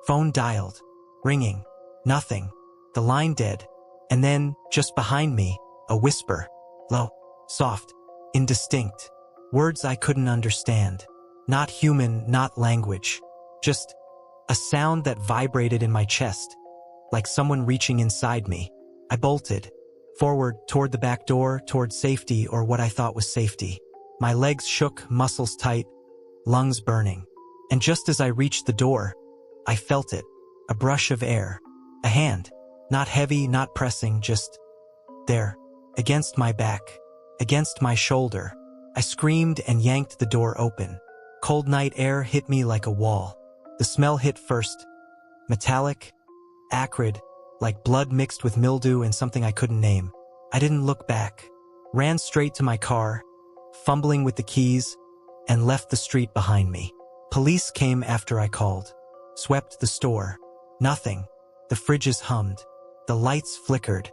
Phone dialed. Ringing. Nothing. The line dead. And then, just behind me, a whisper. Low. Soft. Indistinct. Words I couldn't understand. Not human, not language. Just a sound that vibrated in my chest, like someone reaching inside me. I bolted. Forward, toward the back door, toward safety, or what I thought was safety. My legs shook, muscles tight, lungs burning. And just as I reached the door, I felt it. A brush of air. A hand. Not heavy, not pressing, just there. Against my back. Against my shoulder. I screamed and yanked the door open. Cold night air hit me like a wall. The smell hit first. Metallic. Acrid. Like blood mixed with mildew and something I couldn't name. I didn't look back. Ran straight to my car, fumbling with the keys, and left the street behind me. Police came after I called. Swept the store. Nothing. The fridges hummed. The lights flickered.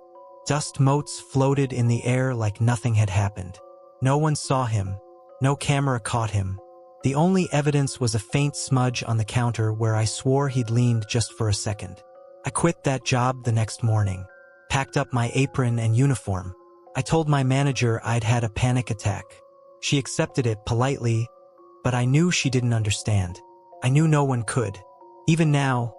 Dust motes floated in the air like nothing had happened. No one saw him. No camera caught him. The only evidence was a faint smudge on the counter where I swore he'd leaned just for a second. I quit that job the next morning, packed up my apron and uniform. I told my manager I'd had a panic attack. She accepted it politely, but I knew she didn't understand. I knew no one could. Even now,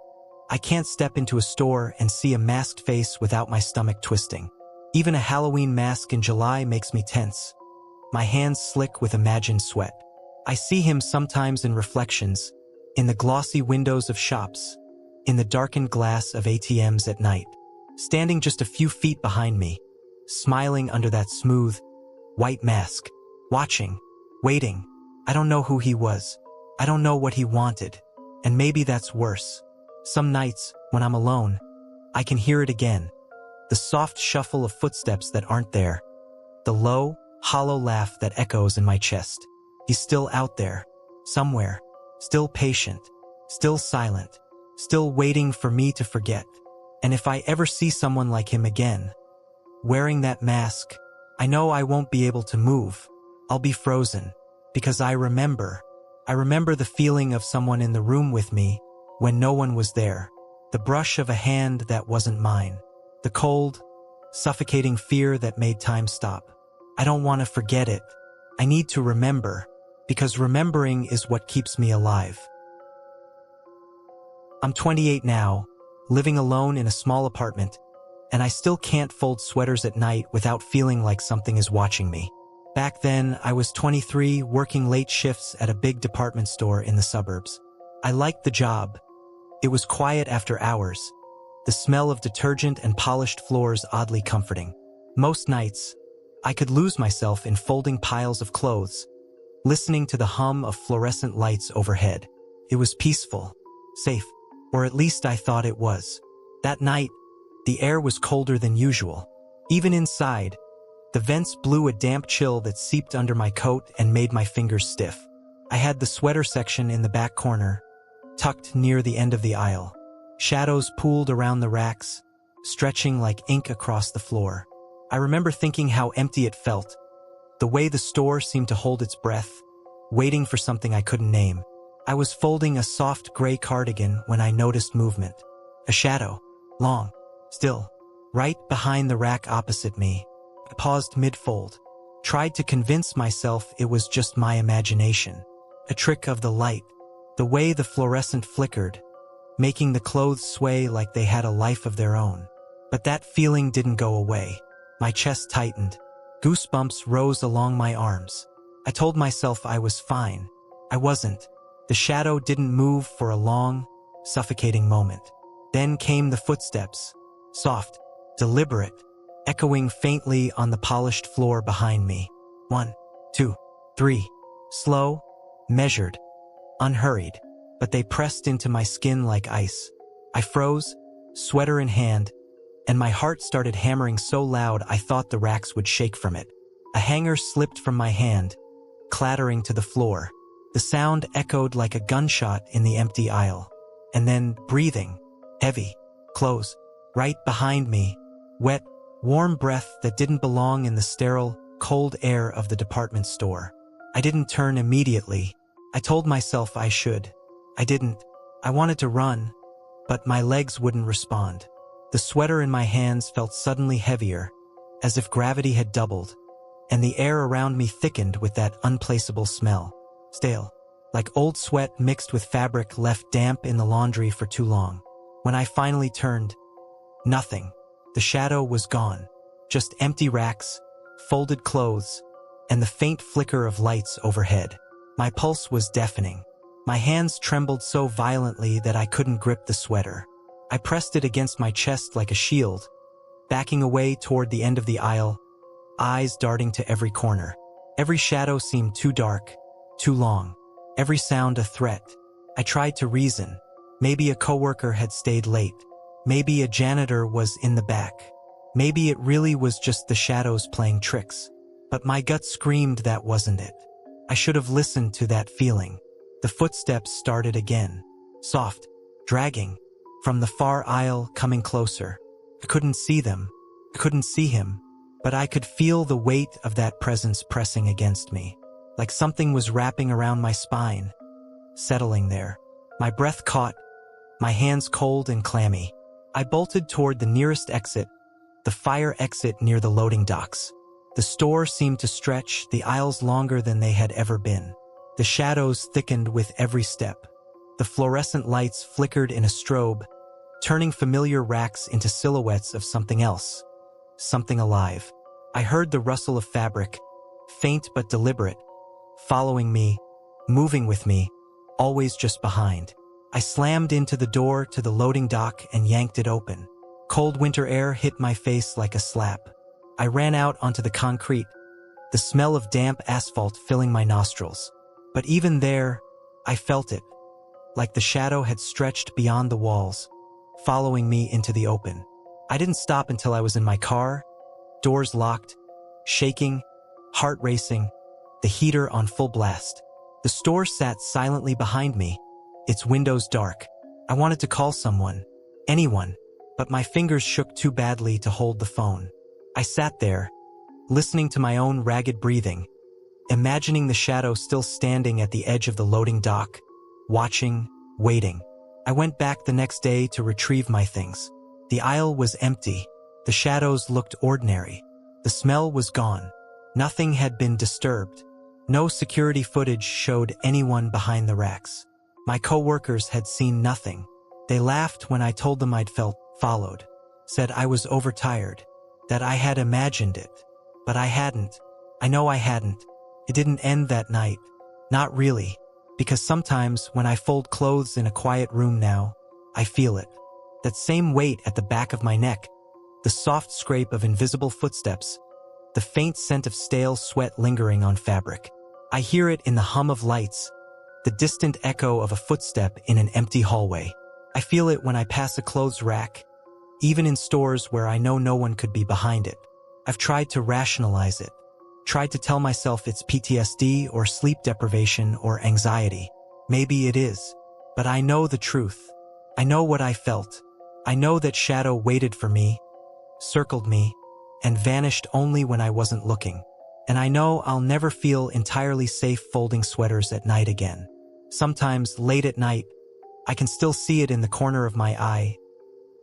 I can't step into a store and see a masked face without my stomach twisting. Even a Halloween mask in July makes me tense. My hands slick with imagined sweat. I see him sometimes in reflections, in the glossy windows of shops, in the darkened glass of ATMs at night, standing just a few feet behind me, smiling under that smooth, white mask, watching, waiting. I don't know who he was. I don't know what he wanted. And maybe that's worse. Some nights, when I'm alone, I can hear it again. The soft shuffle of footsteps that aren't there. The low, hollow laugh that echoes in my chest. He's still out there, somewhere, still patient, still silent, still waiting for me to forget. And if I ever see someone like him again, wearing that mask, I know I won't be able to move. I'll be frozen, because I remember the feeling of someone in the room with me when no one was there, the brush of a hand that wasn't mine, the cold, suffocating fear that made time stop. I don't want to forget it. I need to remember, because remembering is what keeps me alive. I'm 28 now, living alone in a small apartment, and I still can't fold sweaters at night without feeling like something is watching me. Back then, I was 23, working late shifts at a big department store in the suburbs. I liked the job. It was quiet after hours, the smell of detergent and polished floors oddly comforting. Most nights, I could lose myself in folding piles of clothes, listening to the hum of fluorescent lights overhead. It was peaceful, safe, or at least I thought it was. That night, the air was colder than usual. Even inside, the vents blew a damp chill that seeped under my coat and made my fingers stiff. I had the sweater section in the back corner, tucked near the end of the aisle. Shadows pooled around the racks, stretching like ink across the floor. I remember thinking how empty it felt, the way the store seemed to hold its breath, waiting for something I couldn't name. I was folding a soft gray cardigan when I noticed movement. A shadow, long, still, right behind the rack opposite me. I paused mid-fold, Tried to convince myself it was just my imagination. A trick of the light. The way the fluorescent flickered, making the clothes sway like they had a life of their own. But that feeling didn't go away. My chest tightened. Goosebumps rose along my arms. I told myself I was fine. I wasn't. The shadow didn't move for a long, suffocating moment. Then came the footsteps. Soft, deliberate, echoing faintly on the polished floor behind me. 1, 2, 3. Slow, measured, unhurried, but they pressed into my skin like ice. I froze, sweater in hand, and my heart started hammering so loud I thought the racks would shake from it. A hanger slipped from my hand, clattering to the floor. The sound echoed like a gunshot in the empty aisle. And then breathing, heavy, close, right behind me, wet, warm breath that didn't belong in the sterile, cold air of the department store. I didn't turn immediately. I told myself I should. I didn't. I wanted to run, but my legs wouldn't respond. The sweater in my hands felt suddenly heavier, as if gravity had doubled, and the air around me thickened with that unplaceable smell. Stale, like old sweat mixed with fabric left damp in the laundry for too long. When I finally turned, nothing. The shadow was gone. Just empty racks, folded clothes, and the faint flicker of lights overhead. My pulse was deafening. My hands trembled so violently that I couldn't grip the sweater. I pressed it against my chest like a shield, backing away toward the end of the aisle, eyes darting to every corner. Every shadow seemed too dark, too long. Every sound a threat. I tried to reason. Maybe a coworker had stayed late. Maybe a janitor was in the back. Maybe it really was just the shadows playing tricks. But my gut screamed that wasn't it. I should have listened to that feeling. The footsteps started again. Soft, dragging, from the far aisle coming closer. I couldn't see them. I couldn't see him. But I could feel the weight of that presence pressing against me. Like something was wrapping around my spine, settling there. My breath caught, my hands cold and clammy. I bolted toward the nearest exit, the fire exit near the loading docks. The store seemed to stretch, the aisles longer than they had ever been. The shadows thickened with every step. The fluorescent lights flickered in a strobe, turning familiar racks into silhouettes of something else, something alive. I heard the rustle of fabric, faint but deliberate, following me, moving with me, always just behind. I slammed into the door to the loading dock and yanked it open. Cold winter air hit my face like a slap. I ran out onto the concrete, the smell of damp asphalt filling my nostrils. But even there, I felt it, like the shadow had stretched beyond the walls, following me into the open. I didn't stop until I was in my car, doors locked, shaking, heart racing, the heater on full blast. The store sat silently behind me, its windows dark. I wanted to call someone, anyone, but my fingers shook too badly to hold the phone. I sat there, listening to my own ragged breathing, imagining the shadow still standing at the edge of the loading dock, watching, waiting. I went back the next day to retrieve my things. The aisle was empty. The shadows looked ordinary. The smell was gone. Nothing had been disturbed. No security footage showed anyone behind the racks. My coworkers had seen nothing. They laughed when I told them I'd felt followed, said I was overtired, that I had imagined it. But I hadn't. I know I hadn't. It didn't end that night. Not really. Because sometimes when I fold clothes in a quiet room now, I feel it. That same weight at the back of my neck, the soft scrape of invisible footsteps, the faint scent of stale sweat lingering on fabric. I hear it in the hum of lights, the distant echo of a footstep in an empty hallway. I feel it when I pass a clothes rack, even in stores where I know no one could be behind it. I've tried to rationalize it, tried to tell myself it's PTSD or sleep deprivation or anxiety. Maybe it is, but I know the truth. I know what I felt. I know that shadow waited for me, circled me, and vanished only when I wasn't looking. And I know I'll never feel entirely safe folding sweaters at night again. Sometimes, late at night, I can still see it in the corner of my eye,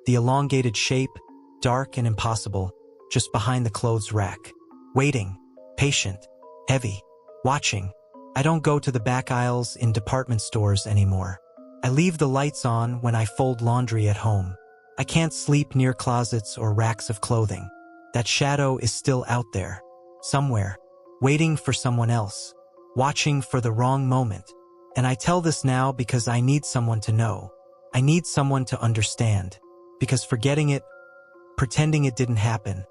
the elongated shape, dark and impossible, just behind the clothes rack. Waiting, Patient. Heavy. Watching. I don't go to the back aisles in department stores anymore. I leave the lights on when I fold laundry at home. I can't sleep near closets or racks of clothing. That shadow is still out there. Somewhere. Waiting for someone else. Watching for the wrong moment. And I tell this now because I need someone to know. I need someone to understand. Because forgetting it, pretending it didn't happen,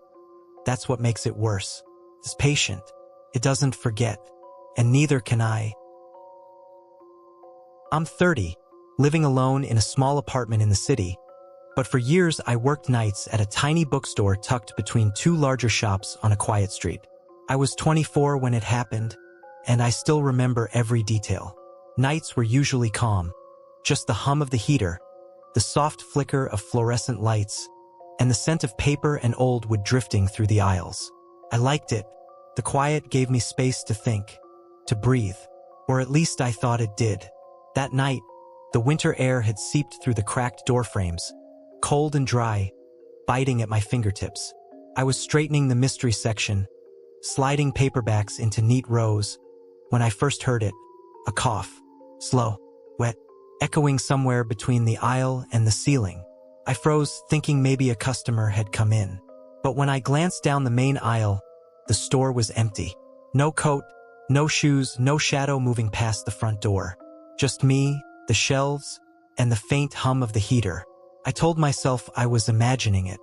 that's what makes it worse. It's patient. It doesn't forget. And neither can I. I'm 30, living alone in a small apartment in the city. But for years I worked nights at a tiny bookstore tucked between two larger shops on a quiet street. I was 24 when it happened, and I still remember every detail. Nights were usually calm. Just the hum of the heater, the soft flicker of fluorescent lights, and the scent of paper and old wood drifting through the aisles. I liked it. The quiet gave me space to think, to breathe. Or at least I thought it did. That night, the winter air had seeped through the cracked door frames, cold and dry, biting at my fingertips. I was straightening the mystery section, sliding paperbacks into neat rows, when I first heard it, a cough, slow, wet, echoing somewhere between the aisle and the ceiling. I froze, thinking maybe a customer had come in. But when I glanced down the main aisle, the store was empty. No coat, no shoes, no shadow moving past the front door. Just me, the shelves, and the faint hum of the heater. I told myself I was imagining it.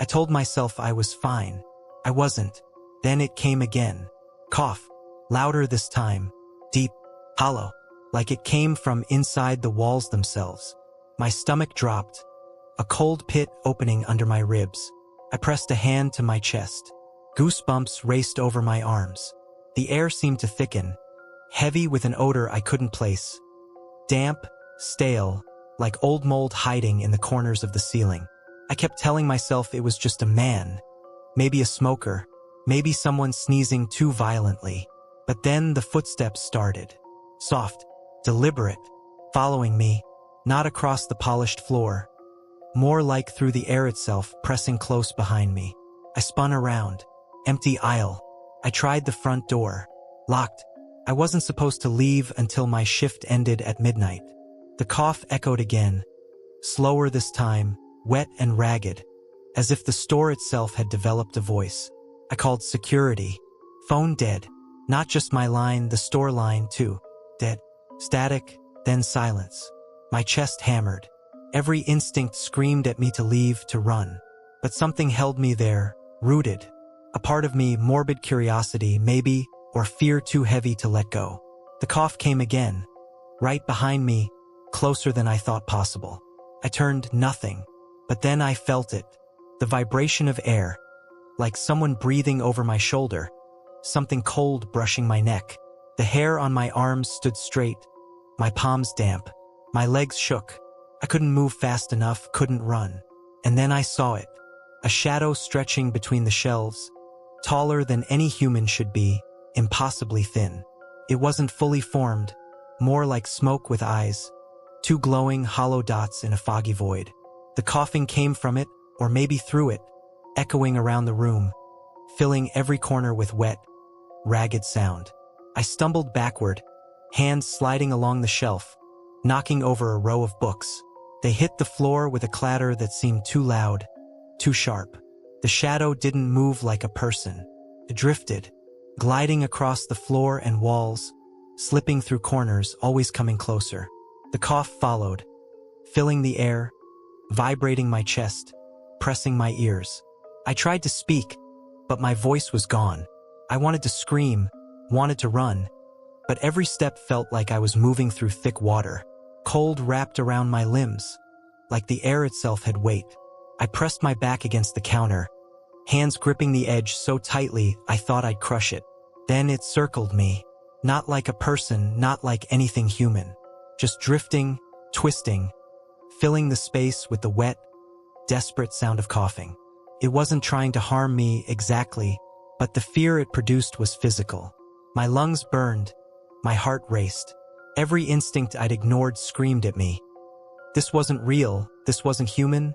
I told myself I was fine. I wasn't. Then it came again. Cough. Louder this time. Deep. Hollow. Like it came from inside the walls themselves. My stomach dropped. A cold pit opening under my ribs. I pressed a hand to my chest. Goosebumps raced over my arms. The air seemed to thicken, heavy with an odor I couldn't place. Damp, stale, like old mold hiding in the corners of the ceiling. I kept telling myself it was just a man, maybe a smoker, maybe someone sneezing too violently. But then the footsteps started. Soft, deliberate, following me, not across the polished floor, more like through the air itself, pressing close behind me. I spun around. Empty aisle. I tried the front door. Locked. I wasn't supposed to leave until my shift ended at midnight. The cough echoed again, slower this time, wet and ragged, as if the store itself had developed a voice. I called security. Phone dead. Not just my line, the store line too. Dead. Static, then silence. My chest hammered. Every instinct screamed at me to leave, to run. But something held me there, rooted. A part of me, morbid curiosity, maybe, or fear too heavy to let go. The cough came again. Right behind me, closer than I thought possible. I turned, nothing. But then I felt it. The vibration of air. Like someone breathing over my shoulder. Something cold brushing my neck. The hair on my arms stood straight. My palms damp. My legs shook. I couldn't move fast enough, couldn't run. And then I saw it. A shadow stretching between the shelves. Taller than any human should be, impossibly thin. It wasn't fully formed, more like smoke with eyes. Two glowing, hollow dots in a foggy void. The coughing came from it, or maybe through it, echoing around the room, filling every corner with wet, ragged sound. I stumbled backward, hands sliding along the shelf, knocking over a row of books. They hit the floor with a clatter that seemed too loud, too sharp. The shadow didn't move like a person. It drifted, gliding across the floor and walls, slipping through corners, always coming closer. The cough followed, filling the air, vibrating my chest, pressing my ears. I tried to speak, but my voice was gone. I wanted to scream, wanted to run, but every step felt like I was moving through thick water. Cold wrapped around my limbs, like the air itself had weight. I pressed my back against the counter, hands gripping the edge so tightly I thought I'd crush it. Then it circled me, not like a person, not like anything human, just drifting, twisting, filling the space with the wet, desperate sound of coughing. It wasn't trying to harm me exactly, but the fear it produced was physical. My lungs burned, my heart raced. Every instinct I'd ignored screamed at me. This wasn't real, this wasn't human,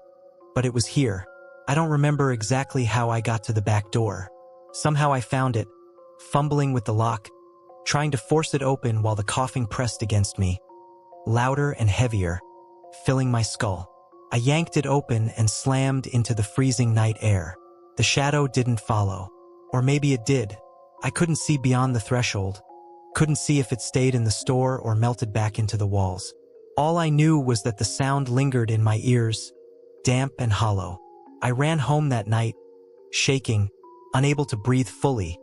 but it was here. I don't remember exactly how I got to the back door. Somehow I found it, fumbling with the lock, trying to force it open while the coughing pressed against me, louder and heavier, filling my skull. I yanked it open and slammed into the freezing night air. The shadow didn't follow. Or maybe it did. I couldn't see beyond the threshold. Couldn't see if it stayed in the store or melted back into the walls. All I knew was that the sound lingered in my ears, damp and hollow. I ran home that night, shaking, unable to breathe fully,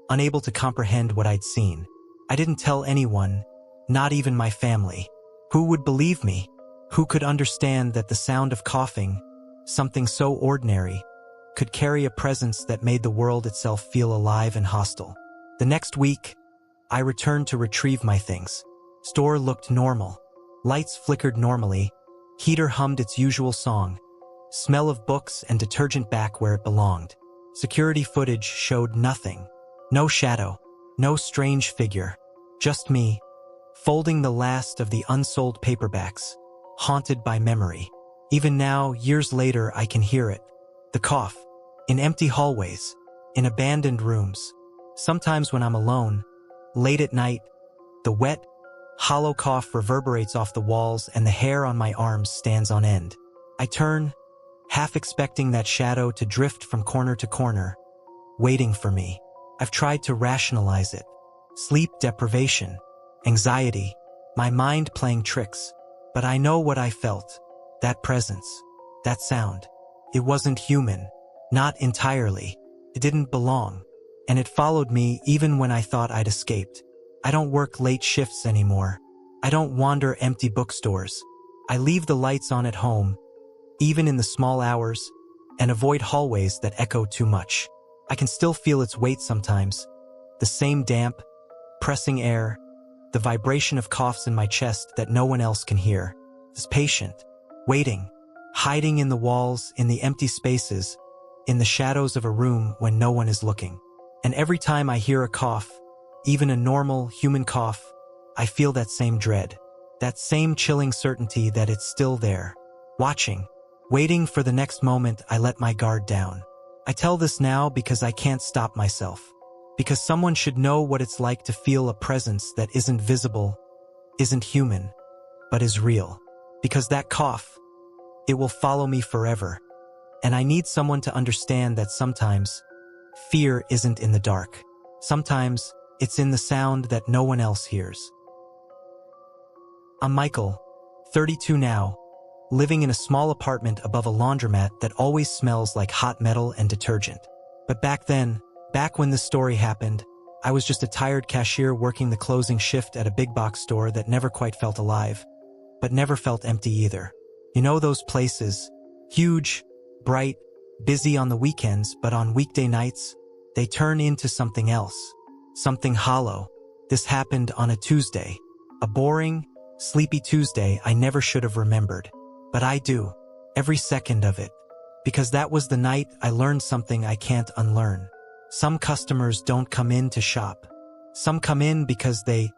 unable to comprehend what I'd seen. I didn't tell anyone, not even my family. Who would believe me? Who could understand that the sound of coughing, something so ordinary, could carry a presence that made the world itself feel alive and hostile? The next week, I returned to retrieve my things. Store looked normal. Lights flickered normally. Heater hummed its usual song. Smell of books and detergent back where it belonged. Security footage showed nothing. No shadow. No strange figure. Just me, folding the last of the unsold paperbacks, haunted by memory. Even now, years later, I can hear it. The cough. In empty hallways. In abandoned rooms. Sometimes when I'm alone, late at night, the wet, hollow cough reverberates off the walls and the hair on my arms stands on end. I turn, half expecting that shadow to drift from corner to corner, waiting for me. I've tried to rationalize it. Sleep deprivation, anxiety, my mind playing tricks. But I know what I felt. That presence, that sound. It wasn't human. Not entirely. It didn't belong. And it followed me even when I thought I'd escaped. I don't work late shifts anymore. I don't wander empty bookstores. I leave the lights on at home, even in the small hours, and avoid hallways that echo too much. I can still feel its weight sometimes. The same damp, pressing air, the vibration of coughs in my chest that no one else can hear. This patient, waiting, hiding in the walls, in the empty spaces, in the shadows of a room when no one is looking. And every time I hear a cough, even a normal human cough, I feel that same dread, that same chilling certainty that it's still there, watching, waiting for the next moment I let my guard down. I tell this now because I can't stop myself, because someone should know what it's like to feel a presence that isn't visible, isn't human, but is real. Because that cough, it will follow me forever. And I need someone to understand that sometimes, fear isn't in the dark. Sometimes, it's in the sound that no one else hears. I'm Michael, 32 now, living in a small apartment above a laundromat that always smells like hot metal and detergent. But back then, back when this story happened, I was just a tired cashier working the closing shift at a big box store that never quite felt alive, but never felt empty either. You know those places, huge, bright, busy on the weekends, but on weekday nights, they turn into something else, something hollow. This happened on a Tuesday, a boring, sleepy Tuesday I never should have remembered. But I do, every second of it, because that was the night I learned something I can't unlearn. Some customers don't come in to shop. Some come in because they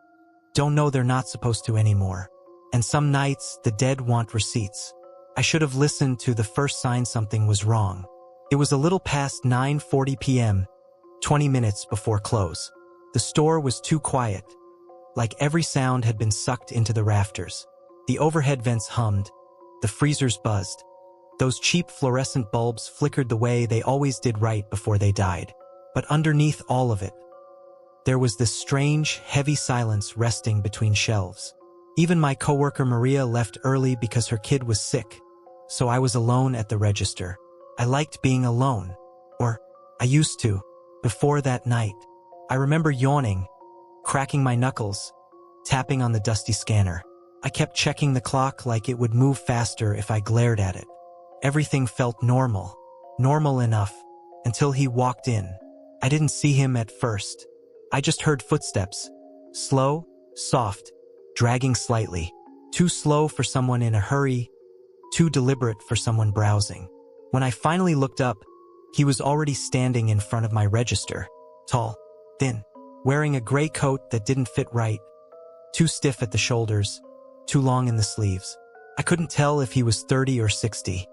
don't know they're not supposed to anymore. And some nights, the dead want receipts. I should have listened to the first sign something was wrong. It was a little past 9:40 p.m., 20 minutes before close. The store was too quiet, like every sound had been sucked into the rafters. The overhead vents hummed, the freezers buzzed. Those cheap fluorescent bulbs flickered the way they always did right before they died. But underneath all of it, there was this strange, heavy silence resting between shelves. Even my coworker Maria left early because her kid was sick, so I was alone at the register. I liked being alone, or I used to, before that night. I remember yawning, cracking my knuckles, tapping on the dusty scanner. I kept checking the clock like it would move faster if I glared at it. Everything felt normal, normal enough, until he walked in. I didn't see him at first. I just heard footsteps, slow, soft, dragging slightly, too slow for someone in a hurry, too deliberate for someone browsing. When I finally looked up, he was already standing in front of my register, tall, thin, wearing a gray coat that didn't fit right, too stiff at the shoulders, too long in the sleeves. I couldn't tell if he was 30 or 60.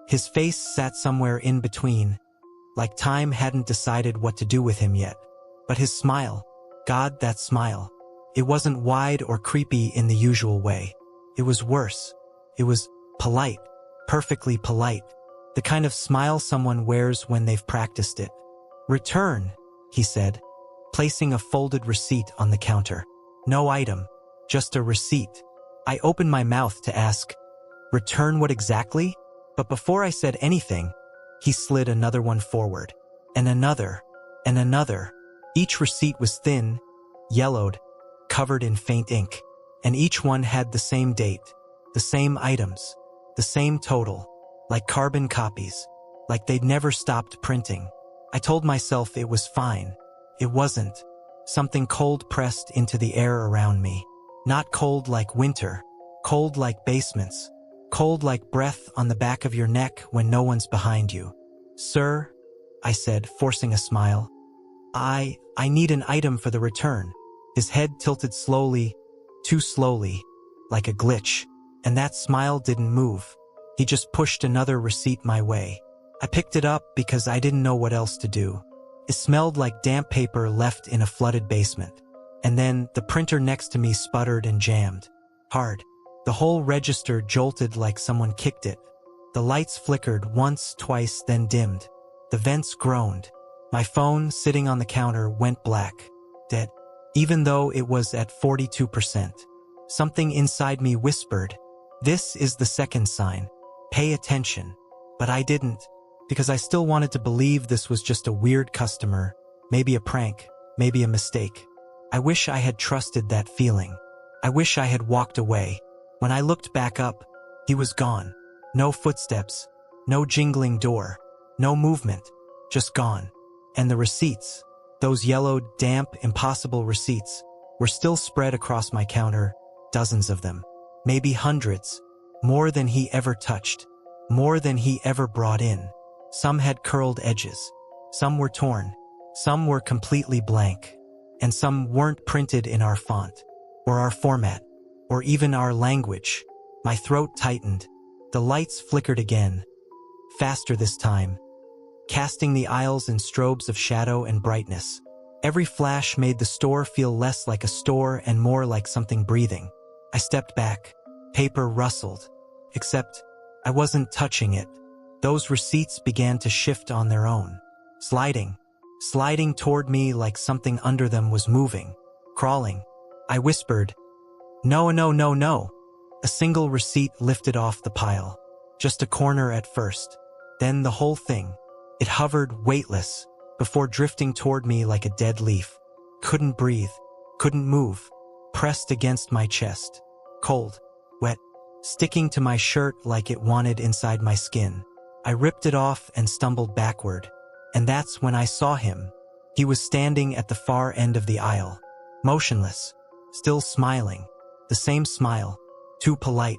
His face sat somewhere in between, like time hadn't decided what to do with him yet. But his smile, God, that smile. It wasn't wide or creepy in the usual way. It was worse. It was polite, perfectly polite. The kind of smile someone wears when they've practiced it. Return, he said, placing a folded receipt on the counter. No item, just a receipt. I opened my mouth to ask, return what exactly? But before I said anything, he slid another one forward. And another, and another. Each receipt was thin, yellowed, covered in faint ink. And each one had the same date, the same items, the same total, like carbon copies, like they'd never stopped printing. I told myself it was fine. It wasn't. Something cold pressed into the air around me. Not cold like winter, cold like basements, cold like breath on the back of your neck when no one's behind you. Sir, I said, forcing a smile. I need an item for the return. His head tilted slowly, too slowly, like a glitch, and that smile didn't move. He just pushed another receipt my way. I picked it up because I didn't know what else to do. It smelled like damp paper left in a flooded basement. And then the printer next to me sputtered and jammed. Hard. The whole register jolted like someone kicked it. The lights flickered once, twice, then dimmed. The vents groaned. My phone, sitting on the counter, went black. Dead. Even though it was at 42%. Something inside me whispered, this is the second sign. Pay attention. But I didn't, because I still wanted to believe this was just a weird customer, maybe a prank, maybe a mistake. I wish I had trusted that feeling. I wish I had walked away. When I looked back up, he was gone. No footsteps, no jingling door, no movement, just gone. And the receipts, those yellowed, damp, impossible receipts, were still spread across my counter, dozens of them, maybe hundreds, more than he ever touched, more than he ever brought in. Some had curled edges, some were torn, some were completely blank, and some weren't printed in our font, or our format, or even our language. My throat tightened. The lights flickered again, faster this time, casting the aisles in strobes of shadow and brightness. Every flash made the store feel less like a store and more like something breathing. I stepped back. Paper rustled. Except I wasn't touching it. Those receipts began to shift on their own, sliding toward me like something under them was moving, crawling. I whispered, no, no, no, no. A single receipt lifted off the pile. Just a corner at first. Then the whole thing. It hovered weightless, before drifting toward me like a dead leaf. Couldn't breathe, couldn't move, pressed against my chest. Cold, wet, sticking to my shirt like it wanted inside my skin. I ripped it off and stumbled backward. And that's when I saw him. He was standing at the far end of the aisle, motionless, still smiling. The same smile, too polite,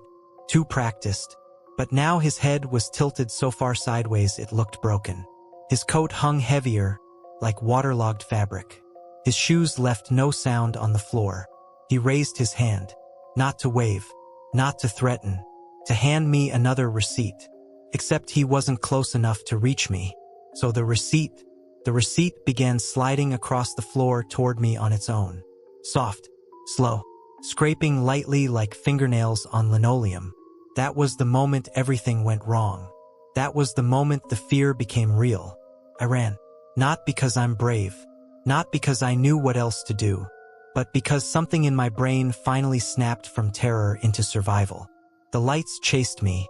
too practiced. But now his head was tilted so far sideways it looked broken. His coat hung heavier, like waterlogged fabric. His shoes left no sound on the floor. He raised his hand, not to wave, not to threaten, to hand me another receipt. Except he wasn't close enough to reach me. So the receipt began sliding across the floor toward me on its own. Soft, slow, scraping lightly like fingernails on linoleum. That was the moment everything went wrong. That was the moment the fear became real. I ran. Not because I'm brave. Not because I knew what else to do. But because something in my brain finally snapped from terror into survival. The lights chased me,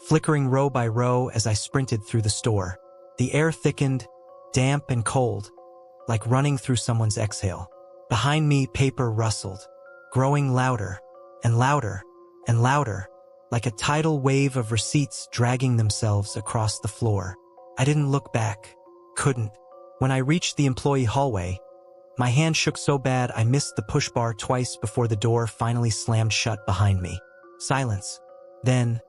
flickering row by row as I sprinted through the store. The air thickened, damp and cold, like running through someone's exhale. Behind me, paper rustled, growing louder and louder and louder, like a tidal wave of receipts dragging themselves across the floor. I didn't look back. Couldn't. When I reached the employee hallway, my hand shook so bad I missed the push bar twice before the door finally slammed shut behind me. Silence. Then,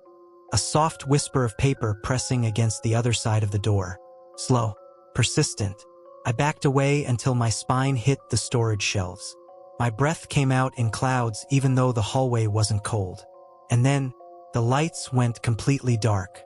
a soft whisper of paper pressing against the other side of the door. Slow. Persistent. I backed away until my spine hit the storage shelves. My breath came out in clouds even though the hallway wasn't cold. And then, the lights went completely dark.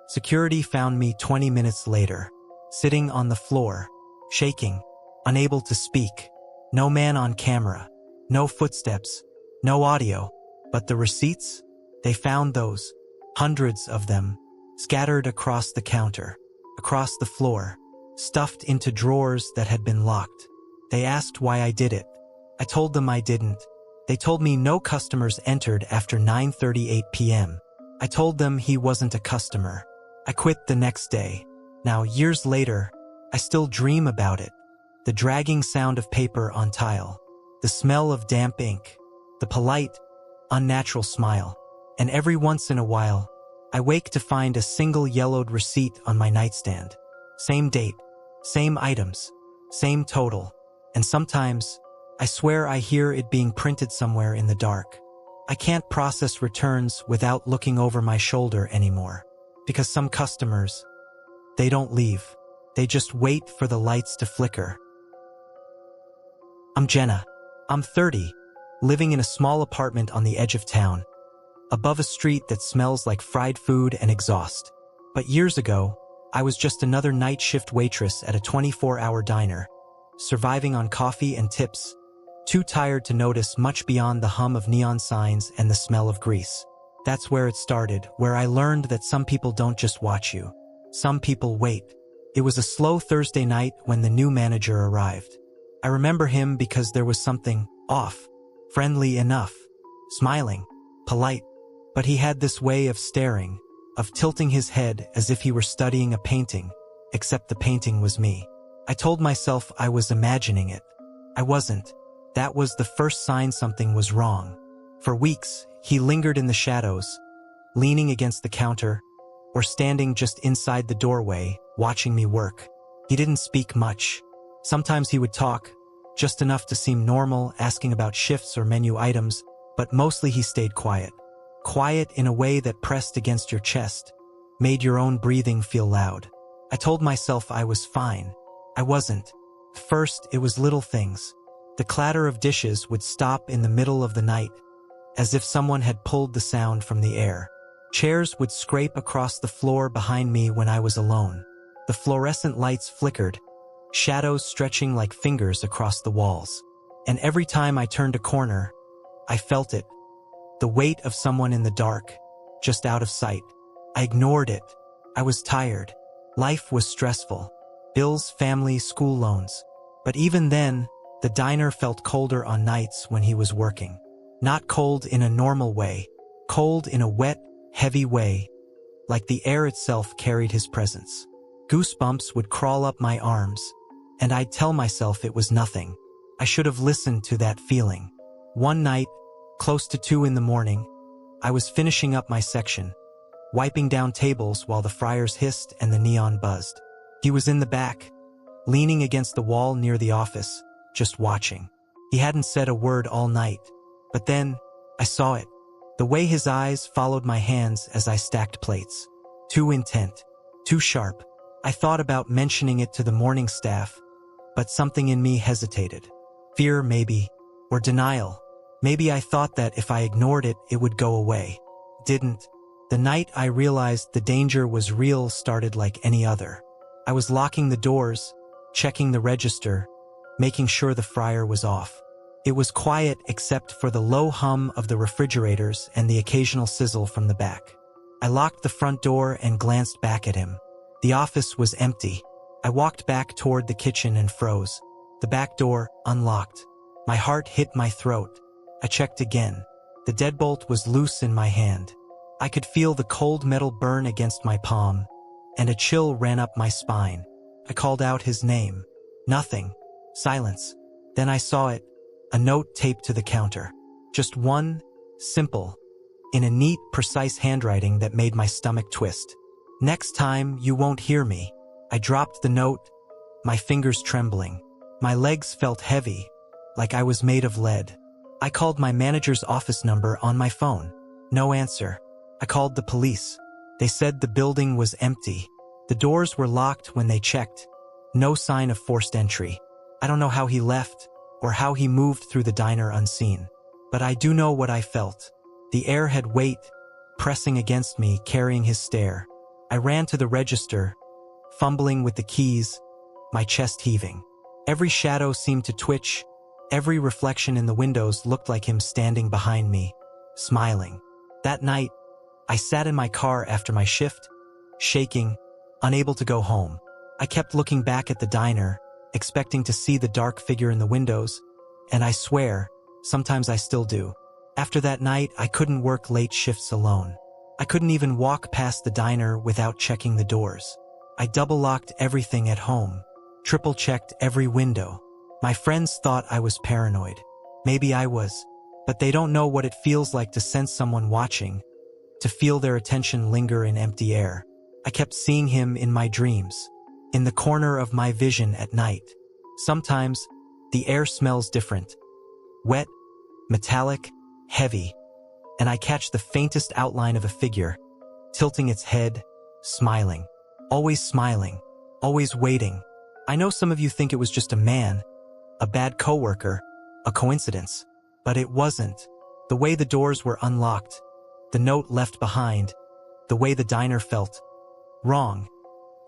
Security found me 20 minutes later, sitting on the floor, shaking, unable to speak. No man on camera. No footsteps. No audio. But the receipts? They found those. Hundreds of them. Scattered across the counter. Across the floor. Stuffed into drawers that had been locked. They asked why I did it. I told them I didn't. They told me no customers entered after 9:38 p.m. I told them he wasn't a customer. I quit the next day. Now, years later, I still dream about it. The dragging sound of paper on tile. The smell of damp ink. The polite, unnatural smile. And every once in a while, I wake to find a single yellowed receipt on my nightstand. Same date, same items, same total. And sometimes, I swear I hear it being printed somewhere in the dark. I can't process returns without looking over my shoulder anymore. Because some customers, they don't leave. They just wait for the lights to flicker. I'm Jenna. I'm 30, living in a small apartment on the edge of town, above a street that smells like fried food and exhaust. But years ago, I was just another night shift waitress at a 24-hour diner, surviving on coffee and tips, too tired to notice much beyond the hum of neon signs and the smell of grease. That's where it started, where I learned that some people don't just watch you. Some people wait. It was a slow Thursday night when the new manager arrived. I remember him because there was something off, friendly enough, smiling, polite, but he had this way of staring, of tilting his head as if he were studying a painting, except the painting was me. I told myself I was imagining it. I wasn't. That was the first sign something was wrong. For weeks, he lingered in the shadows, leaning against the counter, or standing just inside the doorway, watching me work. He didn't speak much. Sometimes he would talk, just enough to seem normal, asking about shifts or menu items, but mostly he stayed quiet. Quiet in a way that pressed against your chest, made your own breathing feel loud. I told myself I was fine. I wasn't. First, it was little things. The clatter of dishes would stop in the middle of the night, as if someone had pulled the sound from the air. Chairs would scrape across the floor behind me when I was alone. The fluorescent lights flickered, shadows stretching like fingers across the walls. And every time I turned a corner, I felt it. The weight of someone in the dark, just out of sight. I ignored it. I was tired. Life was stressful. Bills, family, school loans. But even then, the diner felt colder on nights when he was working. Not cold in a normal way, cold in a wet, heavy way, like the air itself carried his presence. Goosebumps would crawl up my arms, and I'd tell myself it was nothing. I should have listened to that feeling. One night, close to 2 in the morning, I was finishing up my section, wiping down tables while the fryers hissed and the neon buzzed. He was in the back, leaning against the wall near the office, just watching. He hadn't said a word all night, but then, I saw it. The way his eyes followed my hands as I stacked plates. Too intent, too sharp. I thought about mentioning it to the morning staff, but something in me hesitated. Fear, maybe, or denial. Maybe I thought that if I ignored it, it would go away. Didn't. The night I realized the danger was real started like any other. I was locking the doors, checking the register, making sure the fryer was off. It was quiet except for the low hum of the refrigerators and the occasional sizzle from the back. I locked the front door and glanced back at him. The office was empty. I walked back toward the kitchen and froze. The back door, unlocked. My heart hit my throat. I checked again. The deadbolt was loose in my hand. I could feel the cold metal burn against my palm, and a chill ran up my spine. I called out his name. Nothing. Silence. Then I saw it. A note taped to the counter. Just one, simple, in a neat, precise handwriting that made my stomach twist. Next time, you won't hear me. I dropped the note, my fingers trembling. My legs felt heavy, like I was made of lead. I called my manager's office number on my phone. No answer. I called the police. They said the building was empty. The doors were locked when they checked. No sign of forced entry. I don't know how he left, or how he moved through the diner unseen. But I do know what I felt. The air had weight, pressing against me, carrying his stare. I ran to the register, fumbling with the keys, my chest heaving. Every shadow seemed to twitch. Every reflection in the windows looked like him standing behind me, smiling. That night, I sat in my car after my shift, shaking, unable to go home. I kept looking back at the diner, expecting to see the dark figure in the windows, and I swear, sometimes I still do. After that night, I couldn't work late shifts alone. I couldn't even walk past the diner without checking the doors. I double-locked everything at home, triple-checked every window. My friends thought I was paranoid. Maybe I was, but they don't know what it feels like to sense someone watching, to feel their attention linger in empty air. I kept seeing him in my dreams, in the corner of my vision at night. Sometimes, the air smells different. Wet, metallic, heavy, and I catch the faintest outline of a figure, tilting its head, smiling, always waiting. I know some of you think it was just a man, a bad coworker, a coincidence, but it wasn't. The way the doors were unlocked, the note left behind, the way the diner felt wrong.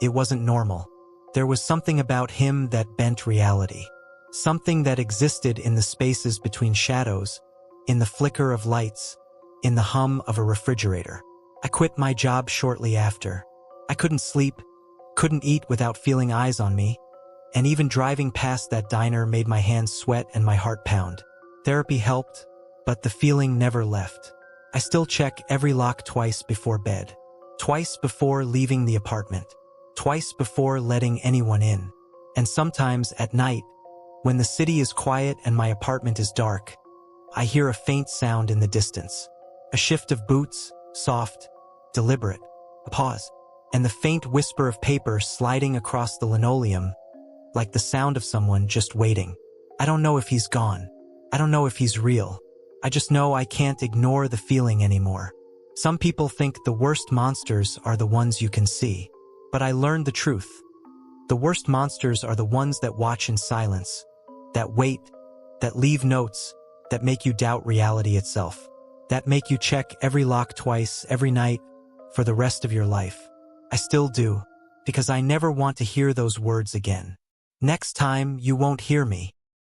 It wasn't normal. There was something about him that bent reality. Something that existed in the spaces between shadows, in the flicker of lights, in the hum of a refrigerator. I quit my job shortly after. I couldn't sleep, couldn't eat without feeling eyes on me, and even driving past that diner made my hands sweat and my heart pound. Therapy helped, but the feeling never left. I still check every lock twice before bed, twice before leaving the apartment, twice before letting anyone in. And sometimes at night, when the city is quiet and my apartment is dark, I hear a faint sound in the distance. A shift of boots, soft, deliberate, a pause, and the faint whisper of paper sliding across the linoleum, like the sound of someone just waiting. I don't know if he's gone. I don't know if he's real. I just know I can't ignore the feeling anymore. Some people think the worst monsters are the ones you can see. But I learned the truth. The worst monsters are the ones that watch in silence, that wait, that leave notes, that make you doubt reality itself, that make you check every lock twice every night for the rest of your life. I still do, because I never want to hear those words again. Next time, you won't hear me.